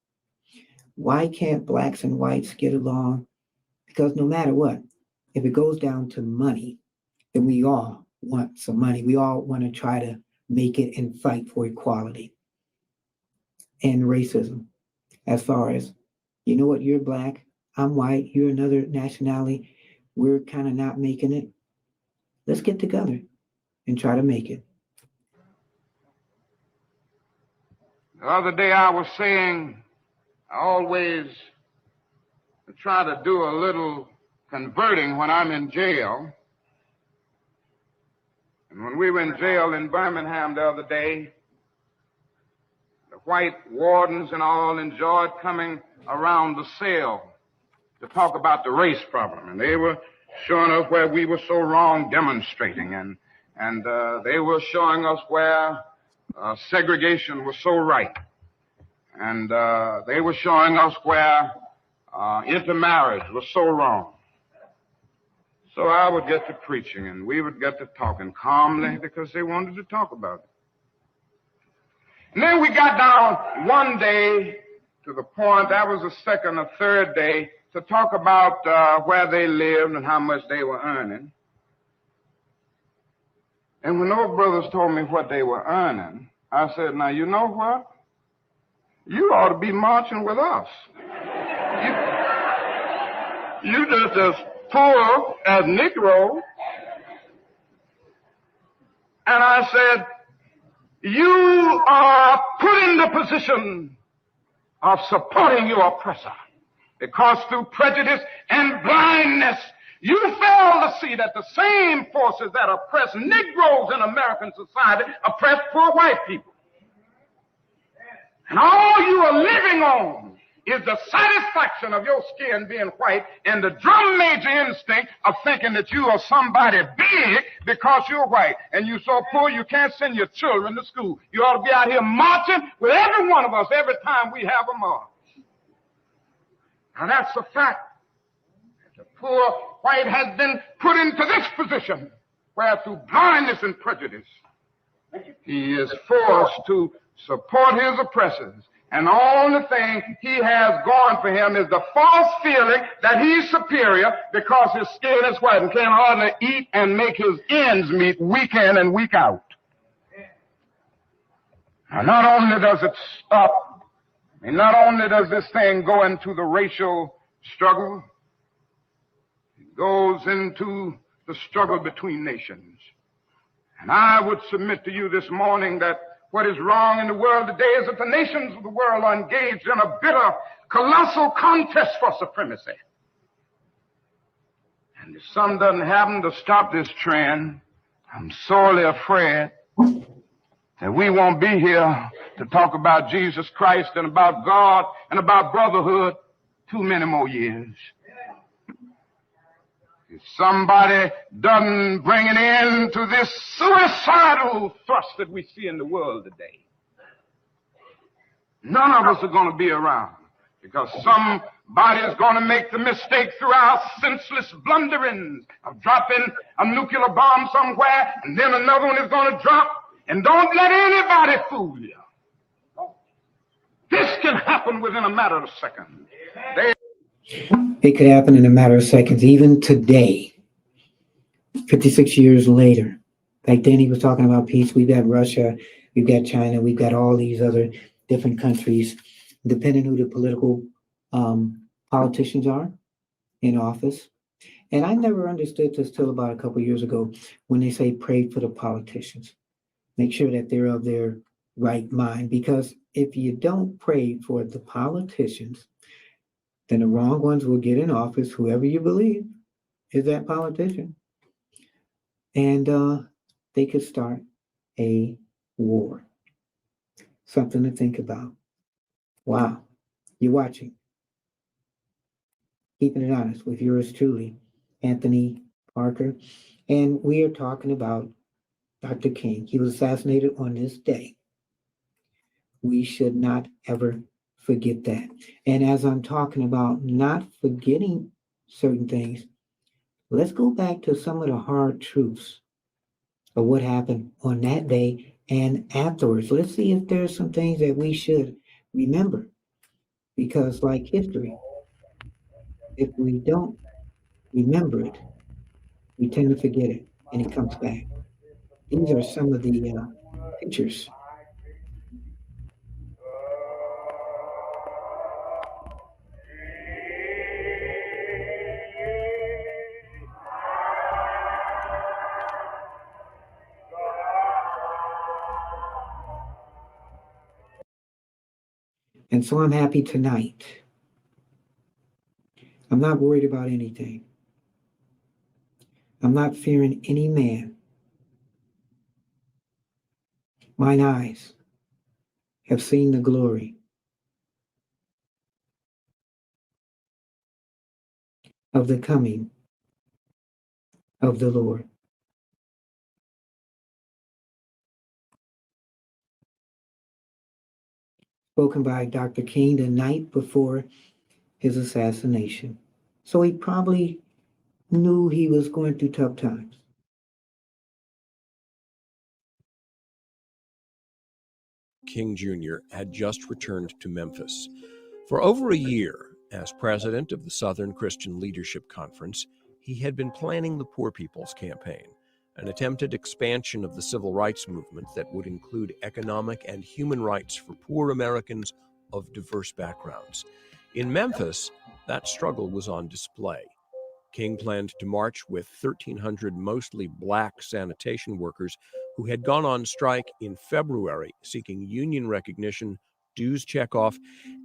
Why can't blacks and whites get along? Because no matter what, if it goes down to money, then we all want some money. We all want to try to make it and fight for equality and racism. As far as, you know what, you're black, I'm white, you're another nationality, we're kind of not making it. Let's get together and try to make it. The other day I was saying I always try to do a little converting when I'm in jail. And when we were in jail in Birmingham the other day, the white wardens and all enjoyed coming around the cell to talk about the race problem. And they were showing us where we were so wrong demonstrating. And they were showing us where segregation was so right. And they were showing us where intermarriage was so wrong. So I would get to preaching and we would get to talking calmly because they wanted to talk about it. And then we got down one day to the point, that was the second or third day, to talk about where they lived and how much they were earning. And when those brothers told me what they were earning, I said, now, you know what? You ought to be marching with us. You just as poor as Negro. And I said, you are put in the position of supporting your oppressor because through prejudice and blindness, you fail to see that the same forces that oppress Negroes in American society oppress poor white people. And all you are living on is the satisfaction of your skin being white and the drum major instinct of thinking that you are somebody big because you're white. And you're so poor you can't send your children to school. You ought to be out here marching with every one of us every time we have a march. Now that's a fact. The poor white has been put into this position where through blindness and prejudice he is forced to support his oppressors. And the only thing he has going for him is the false feeling that he's superior because his skin is white and can hardly eat and make his ends meet week in and week out. Now, not only does it stop, and not only does this thing go into the racial struggle, it goes into the struggle between nations. And I would submit to you this morning that what is wrong in the world today is that the nations of the world are engaged in a bitter, colossal contest for supremacy. And if something doesn't happen to stop this trend, I'm sorely afraid that we won't be here to talk about Jesus Christ and about God and about brotherhood too many more years. If somebody doesn't bring an end to this suicidal thrust that we see in the world today, none of us are going to be around because somebody is going to make the mistake through our senseless blunderings of dropping a nuclear bomb somewhere, and then another one is going to drop, and don't let anybody fool you. This can happen within a matter of seconds. It could happen in a matter of seconds, even today, 56 years later. Back then he was talking about peace. We've got Russia, we've got China, we've got all these other different countries, depending who the political politicians are in office. And I never understood this till about a couple of years ago when they say pray for the politicians. Make sure that they're of their right mind, because if you don't pray for the politicians, then the wrong ones will get in office, whoever you believe is that politician. And they could start a war. Something to think about. Wow. You're watching Keeping It Honest with yours truly, Anthony Parker. And we are talking about Dr. King. He was assassinated on this day. We should not ever forget that. And as I'm talking about not forgetting certain things, let's go back to some of the hard truths of what happened on that day and afterwards. Let's see if there's some things that we should remember, because like history, if we don't remember it, we tend to forget it and it comes back. These are some of the pictures. And so I'm happy tonight. I'm not worried about anything. I'm not fearing any man. Mine eyes have seen the glory of the coming of the Lord. Spoken by Dr. King the night before his assassination. So he probably knew he was going through tough times. King Jr. had just returned to Memphis. For over a year, as president of the Southern Christian Leadership Conference, he had been planning the Poor People's Campaign, an attempted expansion of the civil rights movement that would include economic and human rights for poor Americans of diverse backgrounds. In Memphis, that struggle was on display. King planned to march with 1,300 mostly black sanitation workers who had gone on strike in February seeking union recognition, dues checkoff,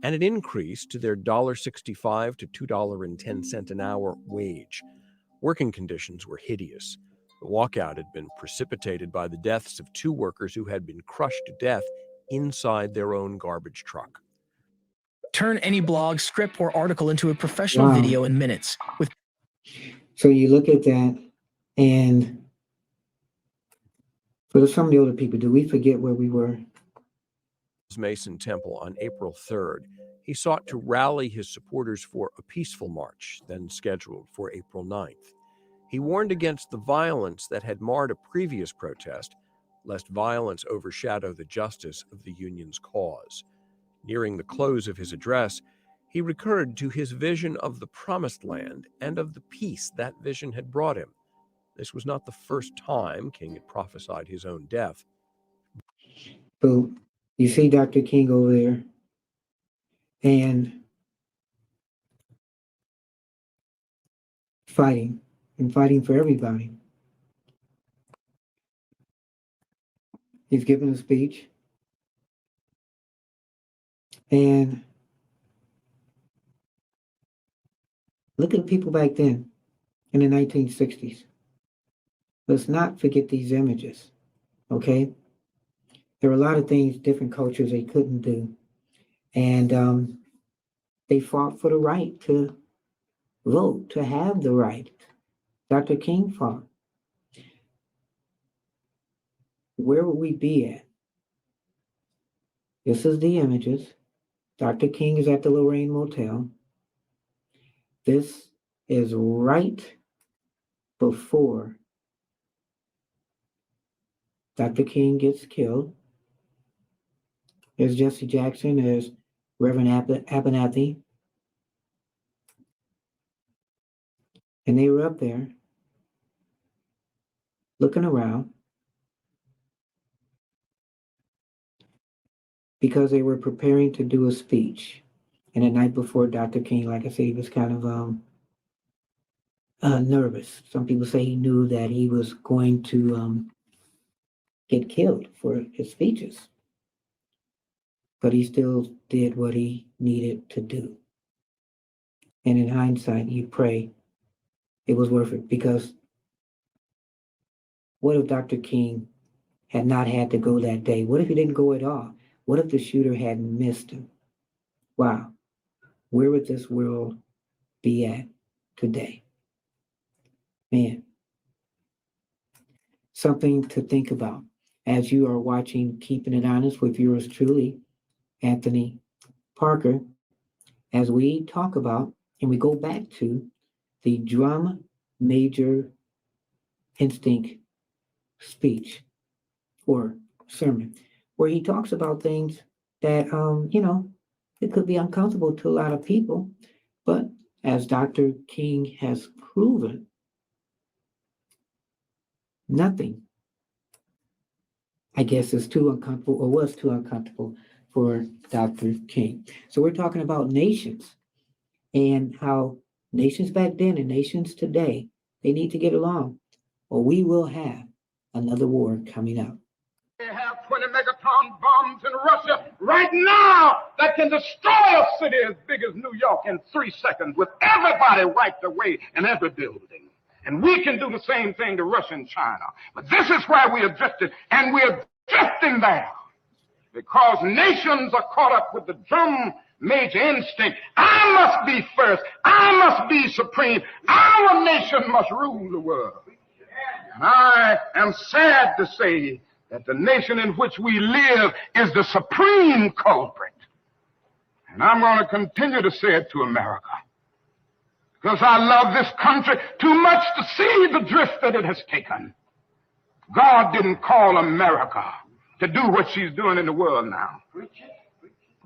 and an increase to their $1.65 to $2.10 an hour wage. Working conditions were hideous. The walkout had been precipitated by the deaths of 2 workers who had been crushed to death inside their own garbage truck. Turn any blog, script, or article into a professional video in minutes. So you look at that, and for some of the older people, do we forget where we were? Mason Temple on April 3rd. He sought to rally his supporters for a peaceful march, then scheduled for April 9th. He warned against the violence that had marred a previous protest, lest violence overshadow the justice of the union's cause. Nearing the close of his address, he recurred to his vision of the promised land and of the peace that vision had brought him. This was not the first time King had prophesied his own death. So you see Dr. King over there, and fighting for everybody. He's given a speech, and look at the people back then in the 1960s. Let's not forget these images, okay? There were a lot of things, different cultures they couldn't do. And they fought for the right to vote, to have the right. Dr. King fought. Where would we be at? This is the images. Dr. King is at the Lorraine Motel. This is right before Dr. King gets killed. There's Jesse Jackson, there's Reverend Abernathy. And they were up there looking around because they were preparing to do a speech. And the night before, Dr. King, like I said, he was kind of nervous. Some people say he knew that he was going to get killed for his speeches. But he still did what he needed to do. And in hindsight, you pray it was worth it, because what if Dr. King had not had to go that day? What if he didn't go at all? What if the shooter had missed him? Wow, where would this world be at today? Man, something to think about as you are watching Keeping It Honest with yours truly, Anthony Parker, as we talk about and we go back to the Drum Major Instinct speech or sermon, where he talks about things that, It could be uncomfortable to a lot of people, but as Dr. King has proven, nothing, I guess, is too uncomfortable or was too uncomfortable for Dr. King. So we're talking about nations and how nations back then and nations today, they need to get along, or we will have another war coming up. They have 20 megaton bombs in Russia right now that can destroy a city as big as New York in 3 seconds with everybody wiped away in every building. And we can do the same thing to Russia and China. But this is where we have drifted, and we're drifting there because nations are caught up with the drum major instinct. I must be first. I must be supreme. Our nation must rule the world. And I am sad to say that the nation in which we live is the supreme culprit. And I'm going to continue to say it to America, because I love this country too much to see the drift that it has taken. God didn't call America to do what she's doing in the world now.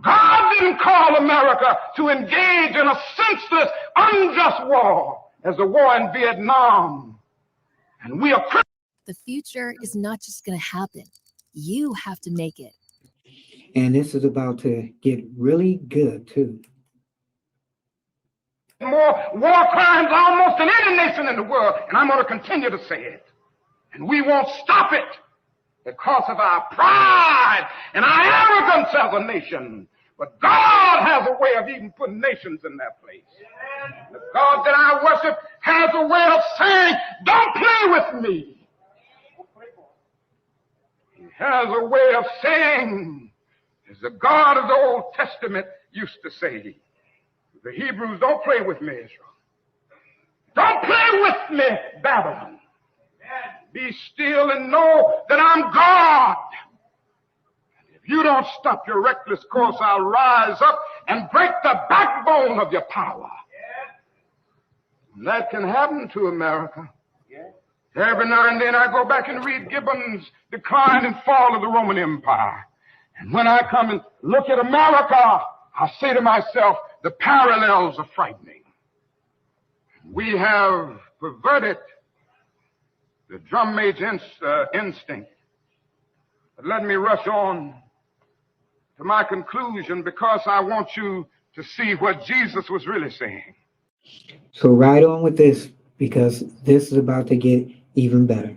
God didn't call America to engage in a senseless, unjust war as the war in Vietnam. And we are the future is not just going to happen. You have to make it. And this is about to get really good, too. More war crimes almost than any nation in the world, and I'm going to continue to say it. And we won't stop it because of our pride and our arrogance as a nation. But God has a way of even putting nations in their place. The God that I worship has a way of saying, don't play with me. He has a way of saying, as the God of the Old Testament used to say, the Hebrews, don't play with me, Israel. Don't play with me, Babylon. Be still and know that I'm God. If you don't stop your reckless course, I'll rise up and break the backbone of your power. And that can happen to America. Every now and then I go back and read Gibbon's Decline and Fall of the Roman Empire. And when I come and look at America, I say to myself, the parallels are frightening. We have perverted the drum major instinct. But let me rush on to my conclusion, because I want you to see what Jesus was really saying. So ride on with this, because this is about to get even better.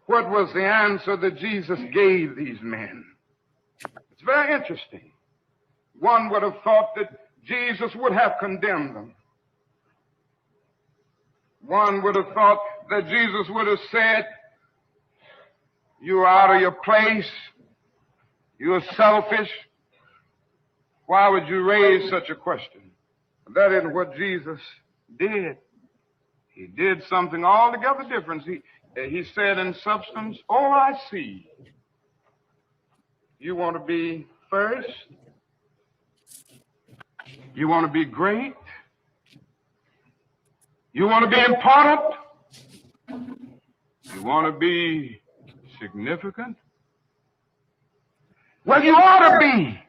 What was the answer that Jesus gave these men? It's very interesting. One would have thought that Jesus would have condemned them. One would have thought that Jesus would have said, you're out of your place. You're selfish. Why would you raise such a question? That isn't what Jesus did. He did something altogether different. He said in substance, oh, I see. You want to be first? You want to be great? You want to be important? You want to be significant? Well, you ought to be.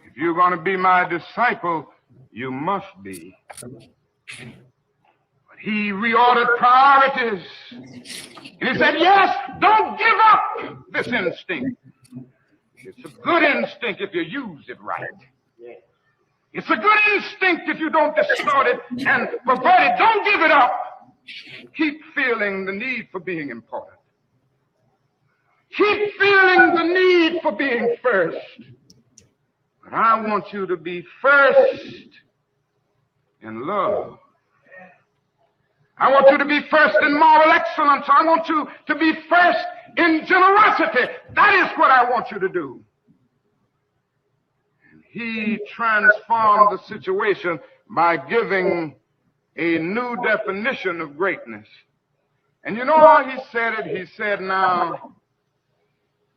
If you're going to be my disciple, you must be. But he reordered priorities. And he said, yes, don't give up this instinct. It's a good instinct if you use it right. It's a good instinct if you don't distort it and pervert it. Don't give it up. Keep feeling the need for being important. Keep feeling the need for being first. But I want you to be first in love. I want you to be first in moral excellence. I want you to be first in generosity. That is what I want you to do. And he transformed the situation by giving a new definition of greatness. And you know how he said it? He said, now,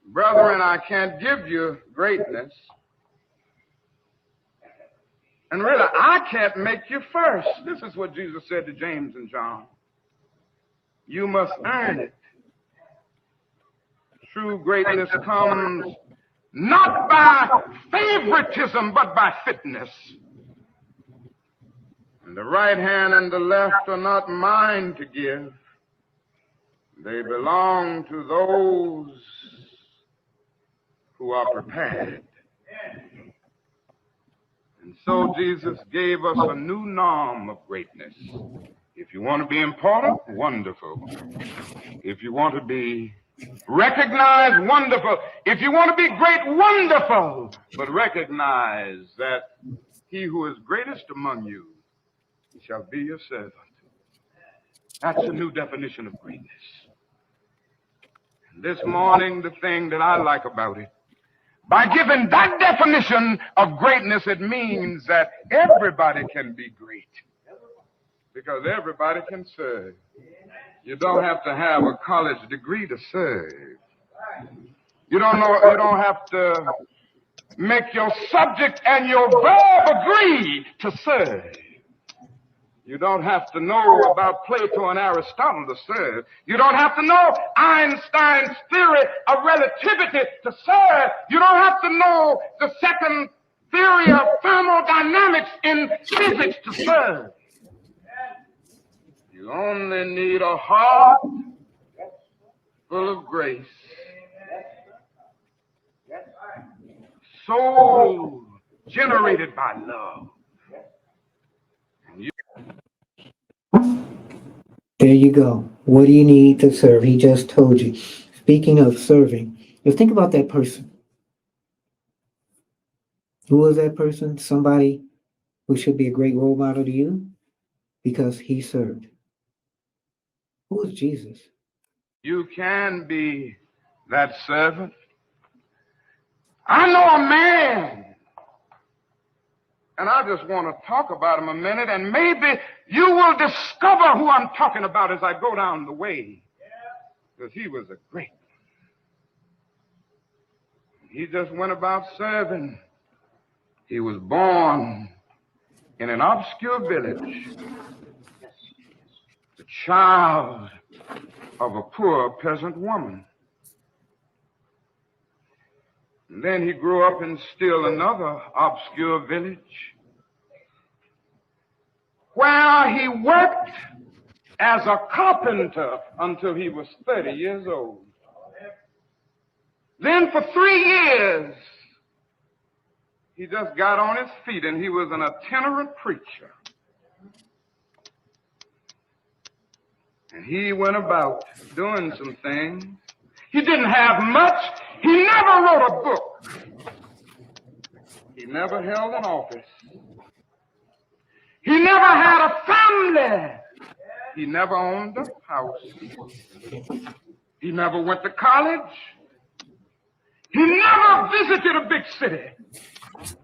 brethren, I can't give you greatness. And really, I can't make you first. This is what Jesus said to James and John. You must earn it. True greatness comes not by favoritism, but by fitness. And the right hand and the left are not mine to give. They belong to those who are prepared. And so Jesus gave us a new norm of greatness. If you want to be important, wonderful. If you want to be recognized, wonderful. If you want to be great, wonderful. But recognize that he who is greatest among you shall be your servant. That's a new definition of greatness. And this morning, the thing that I like about it, by giving that definition of greatness, it means that everybody can be great. Because everybody can serve. You don't have to have a college degree to serve. You don't have to make your subject and your verb agree to serve. You don't have to know about Plato and Aristotle to serve. You don't have to know Einstein's theory of relativity to serve. You don't have to know the second theory of thermodynamics in physics to serve. You only need a heart full of grace. Soul generated by love. There you go. What do you need to serve? He just told you. Speaking of serving, just think about that person. Who was that person? Somebody who should be a great role model to you because he served. Who was Jesus? You can be that servant. I know a man, and I just want to talk about him a minute, and maybe you will discover who I'm talking about as I go down the way. Because he was a great one. He just went about serving. He was born in an obscure village, the child of a poor peasant woman. And then he grew up in still another obscure village where he worked as a carpenter until he was 30 years old. Then for 3 years, he just got on his feet and he was an itinerant preacher. And he went about doing some things. He didn't have much. He never wrote a book. He never held an office. He never had a family. He never owned a house. He never went to college. He never visited a big city.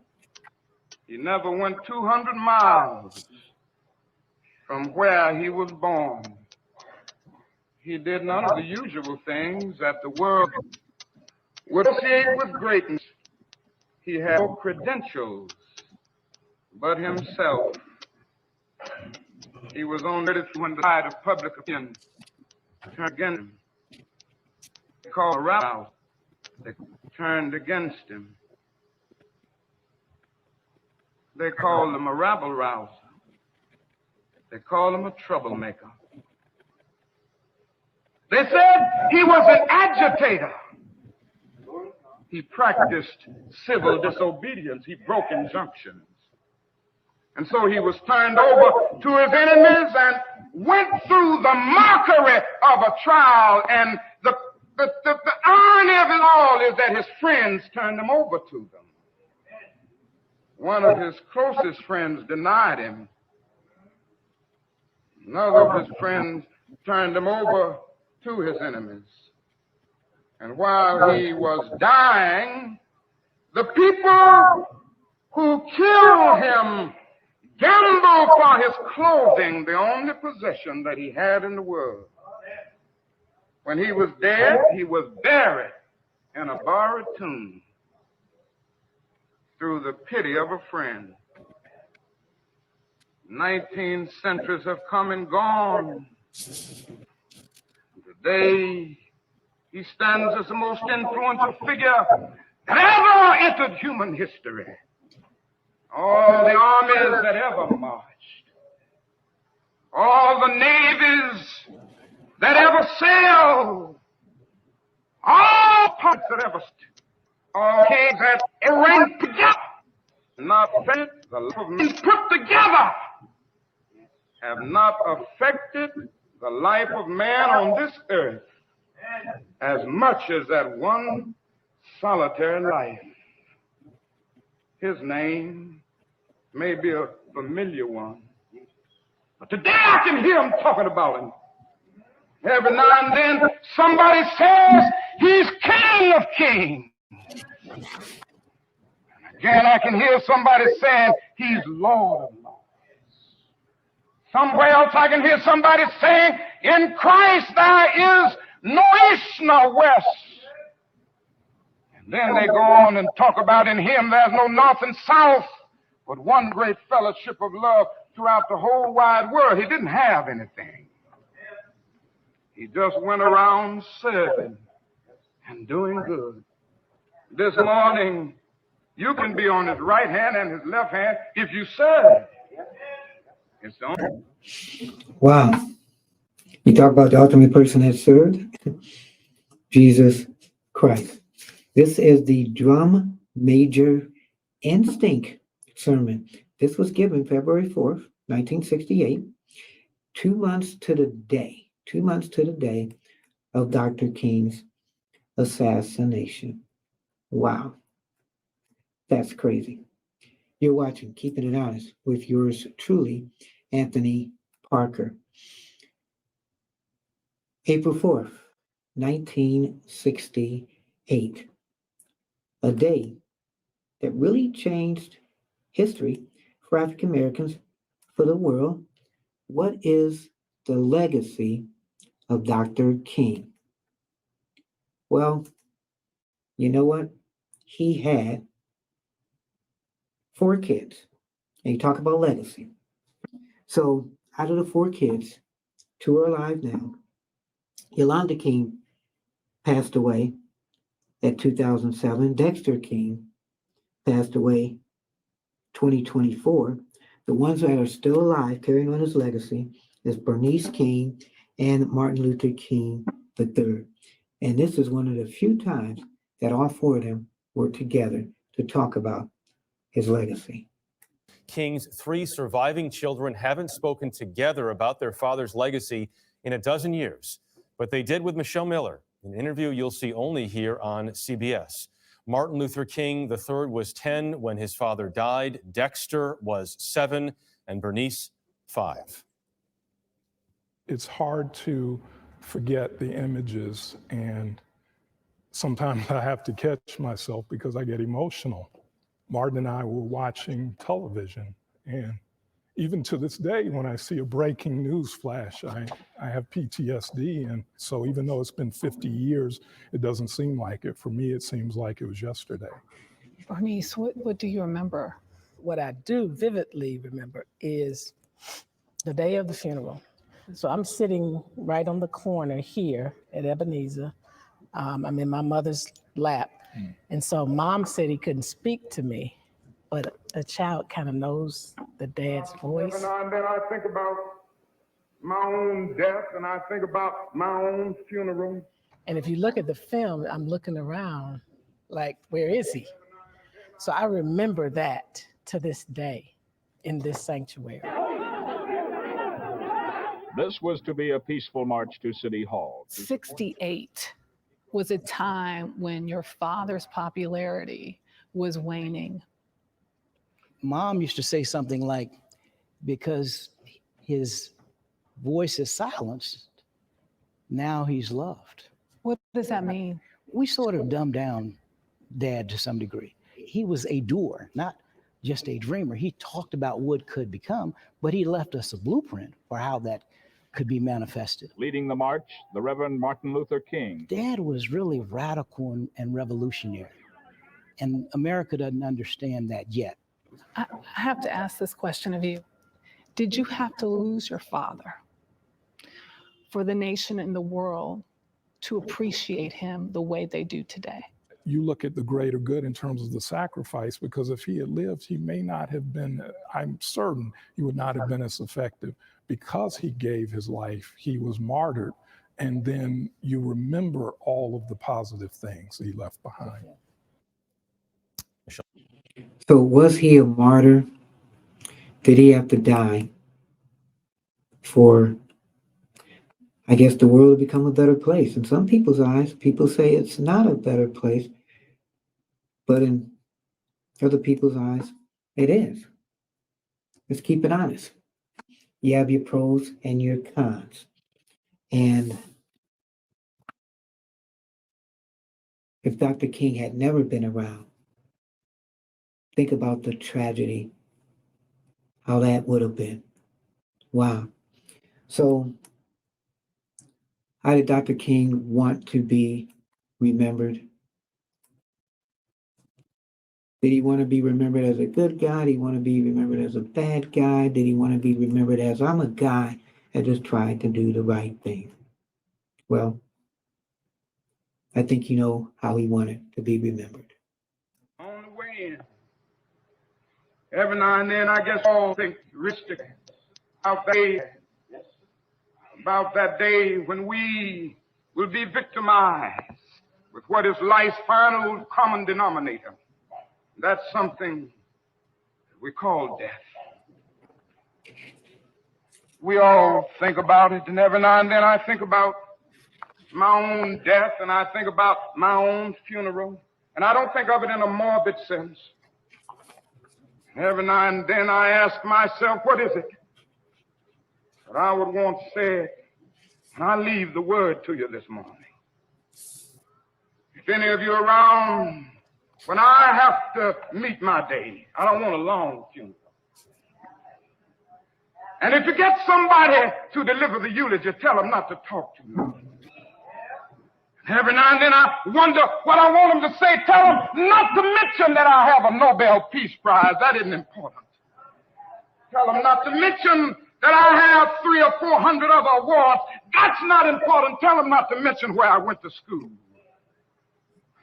He never went 200 miles from where he was born. He did none of the usual things that the world would associate with greatness. He had no credentials but himself. He was only when the tide of public opinion turned against him. They called a rabble. They turned against him. They called him a rabble rouser. They called him a troublemaker. They said he was an agitator. He practiced civil disobedience. He broke injunctions. And so he was turned over to his enemies and went through the mockery of a trial. And the irony of it all is that his friends turned him over to them. One of his closest friends denied him. Another of his friends turned him over to his enemies. And while he was dying, the people who killed him gambled for his clothing, the only possession that he had in the world. When he was dead, he was buried in a borrowed tomb through the pity of a friend. 19 centuries have come and gone. Today, He stands as the most influential figure that ever entered human history. All the armies that ever marched, all the navies that ever sailed, all parts that ever stood, all kings that ever ran together, not fit the life of men put together, have not affected the life of man on this earth as much as that one solitary life. His name may be a familiar one, but today I can hear him talking about him. Every now and then somebody says he's King of Kings. Again, I can hear somebody saying he's Lord of Lords. Somewhere else I can hear somebody saying, in Christ there is no east nor west. And then they go on and talk about in him there's no north and south, but one great fellowship of love throughout the whole wide world. He didn't have anything. He just went around serving and doing good. This morning, you can be on his right hand and his left hand if you serve. It's the only. Wow. You talk about the ultimate person that served? Jesus Christ. This is the Drum Major Instinct sermon. This was given February 4th, 1968, 2 months to the day of Dr. King's assassination. Wow. That's crazy. You're watching Keeping It Honest with yours truly, Anthony Parker. April 4th, 1968. A day that really changed history for African Americans, for the world. What is the legacy of Dr. King? Well, you know what? He had 4 kids. And you talk about legacy. So out of the 4 kids, 2 are alive now. Yolanda King passed away at 2007. Dexter King passed away 2024. The ones that are still alive, carrying on his legacy, is Bernice King and Martin Luther King III. And this is one of the few times that all 4 of them were together to talk about his legacy. King's 3 surviving children haven't spoken together about their father's legacy in a dozen years, but they did with Michelle Miller, an interview you'll see only here on CBS. Martin Luther King III was 10 when his father died. Dexter was 7 and Bernice 5. It's hard to forget the images, and sometimes I have to catch myself because I get emotional. Martin and I were watching television, and even to this day, when I see a breaking news flash, I have PTSD. And so even though it's been 50 years, it doesn't seem like it. For me, it seems like it was yesterday. Bernice, what do you remember? What I do vividly remember is the day of the funeral. So I'm sitting right on the corner here at Ebenezer. I'm in my mother's lap. And so Mom said he couldn't speak to me, but a child kind of knows the dad's voice. Every now and then I think about my own death and I think about my own funeral. And if you look at the film, I'm looking around like, where is he? So I remember that to this day in this sanctuary. This was to be a peaceful march to City Hall. 68 was a time when your father's popularity was waning. Mom used to say something like, because his voice is silenced, now he's loved. What does that mean? We sort of dumbed down Dad to some degree. He was a doer, not just a dreamer. He talked about what could become, but he left us a blueprint for how that could be manifested. Leading the march, the Reverend Martin Luther King. Dad was really radical and revolutionary, and America doesn't understand that yet. I have to ask this question of you. Did you have to lose your father for the nation and the world to appreciate him the way they do today? You look at the greater good in terms of the sacrifice, because if he had lived, he may not have been, I'm certain he would not have been as effective. Because he gave his life, he was martyred, and then you remember all of the positive things he left behind. So was he a martyr? Did he have to die for, I guess, the world to become a better place? In some people's eyes, people say it's not a better place, but in other people's eyes, it is. Let's keep it honest. You have your pros and your cons. And if Dr. King had never been around, think about the tragedy, how that would have been. Wow. So, how did Dr. King want to be remembered? Did he want to be remembered as a good guy? Did he want to be remembered as a bad guy? Did he want to be remembered as, I'm a guy that just tried to do the right thing? Well, I think you know how he wanted to be remembered. On the way in, every now and then I guess all think risky about that day when we will be victimized with what is life's final common denominator. That's something we call death. We all think about it, and every now and then I think about my own death, and I think about my own funeral, and I don't think of it in a morbid sense. Every now and then I ask myself, what is it that I would want to say it, and I leave the word to you this morning. If any of you are around when I have to meet my day, I don't want a long funeral. And if you get somebody to deliver the eulogy, tell them not to talk too much. Every now and then I wonder what I want them to say. Tell them not to mention that I have a Nobel Peace Prize. That isn't important. Tell them not to mention that I have 300 or 400 other awards. That's not important. Tell them not to mention where I went to school.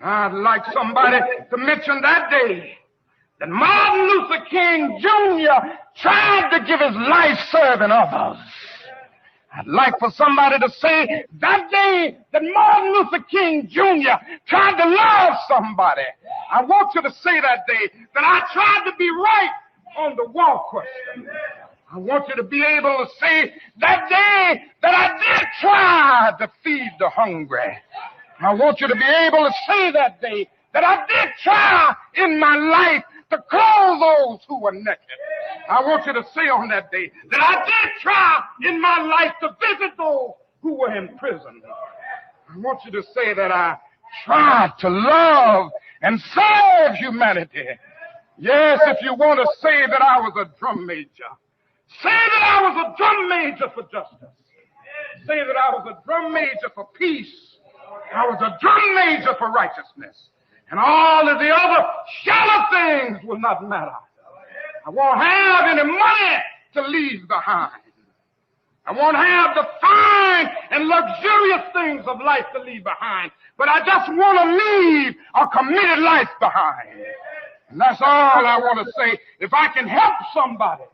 I'd like somebody to mention that day that Martin Luther King Jr. tried to give his life serving others. I'd like for somebody to say that day that Martin Luther King Jr. tried to love somebody. I want you to say that day that I tried to be right on the war question. I want you to be able to say that day that I did try to feed the hungry. I want you to be able to say that day that I did try in my life to clothe those who were naked. I want you to say on that day that I did try in my life to visit those who were in prison. I want you to say that I tried to love and serve humanity. Yes, if you want to say that I was a drum major, say that I was a drum major for justice. Say that I was a drum major for peace. I was a drum major for righteousness. And all of the other shallow things will not matter. I won't have any money to leave behind. I won't have the fine and luxurious things of life to leave behind. But I just want to leave a committed life behind. And that's all I want to say. If I can help somebody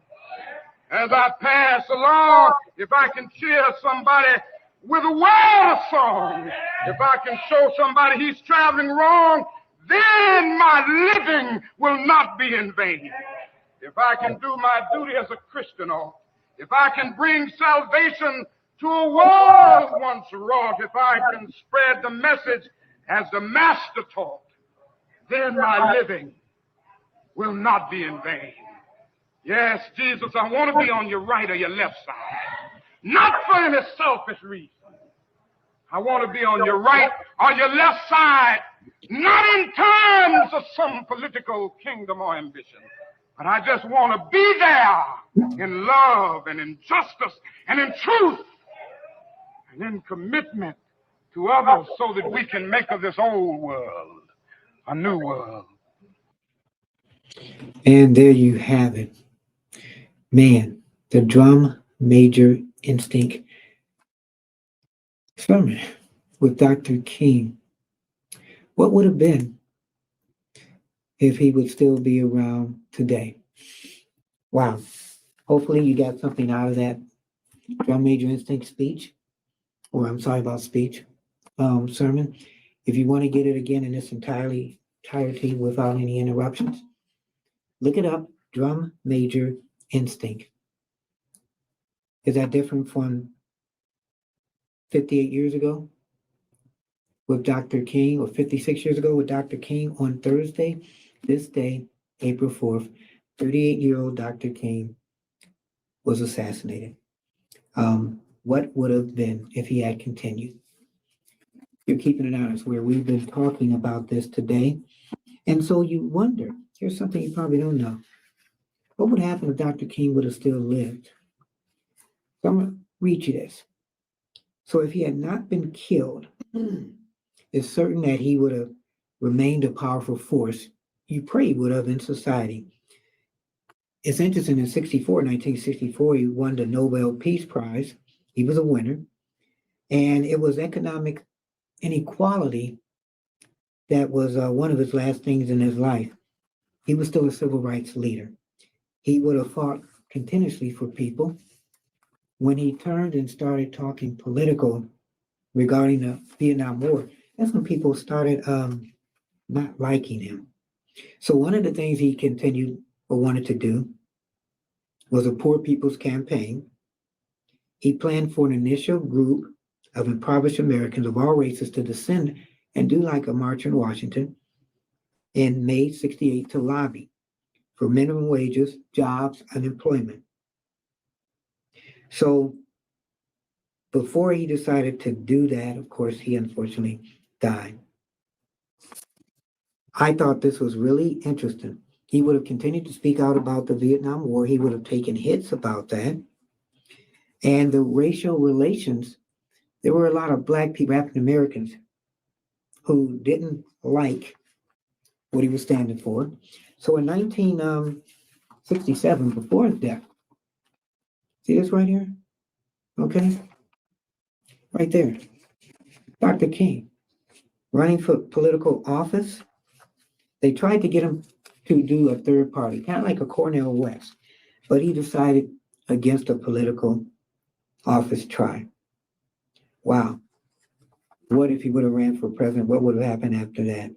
as I pass along, if I can cheer somebody with a word song, if I can show somebody he's traveling wrong, then my living will not be in vain. If I can do my duty as a Christian, or if I can bring salvation to a world once wrought, if I can spread the message as the Master taught, then my living will not be in vain. Yes, Jesus, I want to be on your right or your left side, not for any selfish reason. I want to be on your right or your left side, not in terms of some political kingdom or ambition, but I just want to be there in love and in justice and in truth and in commitment to others so that we can make of this old world a new world. And there you have it. Man, the drum major instinct sermon with Dr. King, what would have been if he would still be around today? Wow. Hopefully you got something out of that Drum Major Instinct speech, sermon. If you want to get it again in its entirety without any interruptions, look it up, Drum Major Instinct. Is that different from 58 years ago with Dr. King, or 56 years ago with Dr. King? On Thursday, this day, April 4th, 38-year-old Dr. King was assassinated. What would have been if he had continued? You're keeping it honest, where we've been talking about this today. And so you wonder, here's something you probably don't know. What would happen if Dr. King would have still lived? So I'm going to read you this. So if he had not been killed, it's certain that he would have remained a powerful force. You pray he would have in society. It's interesting, in 1964, he won the Nobel Peace Prize. He was a winner. And it was economic inequality that was one of his last things in his life. He was still a civil rights leader. He would have fought continuously for people. When he turned and started talking political regarding the Vietnam War, that's when people started not liking him. So one of the things he continued or wanted to do was a poor people's campaign. He planned for an initial group of impoverished Americans of all races to descend and do like a march in Washington in May '68 to lobby for minimum wages, jobs, and employment. So before he decided to do that, of course, he unfortunately died. I thought this was really interesting. He would have continued to speak out about the Vietnam War. He would have taken hits about that. And the racial relations, there were a lot of Black people, African Americans, who didn't like what he was standing for. So in 1967, before his death, see this right here? Okay. Right there. Dr. King, running for political office. They tried to get him to do a third party, kind of like a Cornel West, but he decided against a political office try. Wow. What if he would have ran for president? What would have happened after that?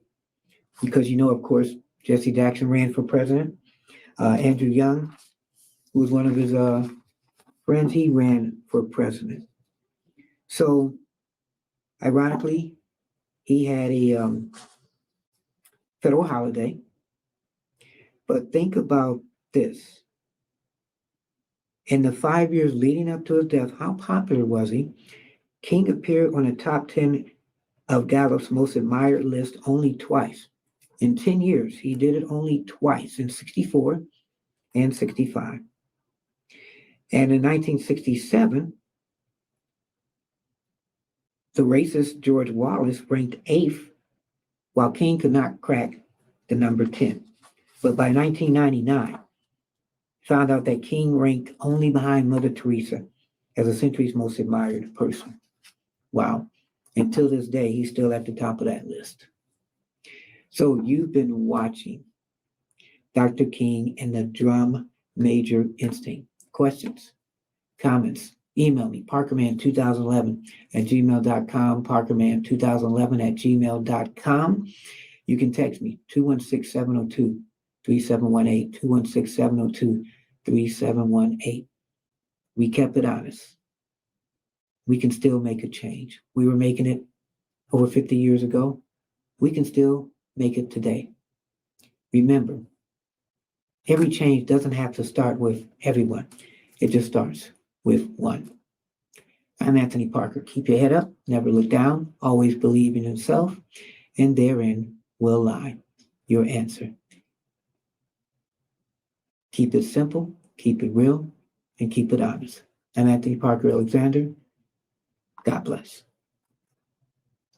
Because of course, Jesse Jackson ran for president. Andrew Young, who was one of his friends, he ran for president. So, ironically, he had a federal holiday. But think about this. In the 5 years leading up to his death, how popular was he? King appeared on the top 10 of Gallup's most admired list only twice. In 10 years, he did it only twice, in '64 and '65. And in 1967, the racist George Wallace ranked 8th, while King could not crack the number 10. But by 1999, found out that King ranked only behind Mother Teresa as the century's most admired person. Wow. Until this day, he's still at the top of that list. So you've been watching Dr. King and the Drum Major Instinct. Questions, comments, email me, parkerman2011@gmail.com, parkerman2011@gmail.com. You can text me, 216-702-3718, 216-702-3718. We kept it honest. We can still make a change. We were making it over 50 years ago. We can still make it today. Remember, every change doesn't have to start with everyone. It just starts with one. I'm Anthony Parker. Keep your head up, never look down, always believe in yourself, and therein will lie your answer. Keep it simple, keep it real, and keep it honest. I'm Anthony Parker Alexander. God bless.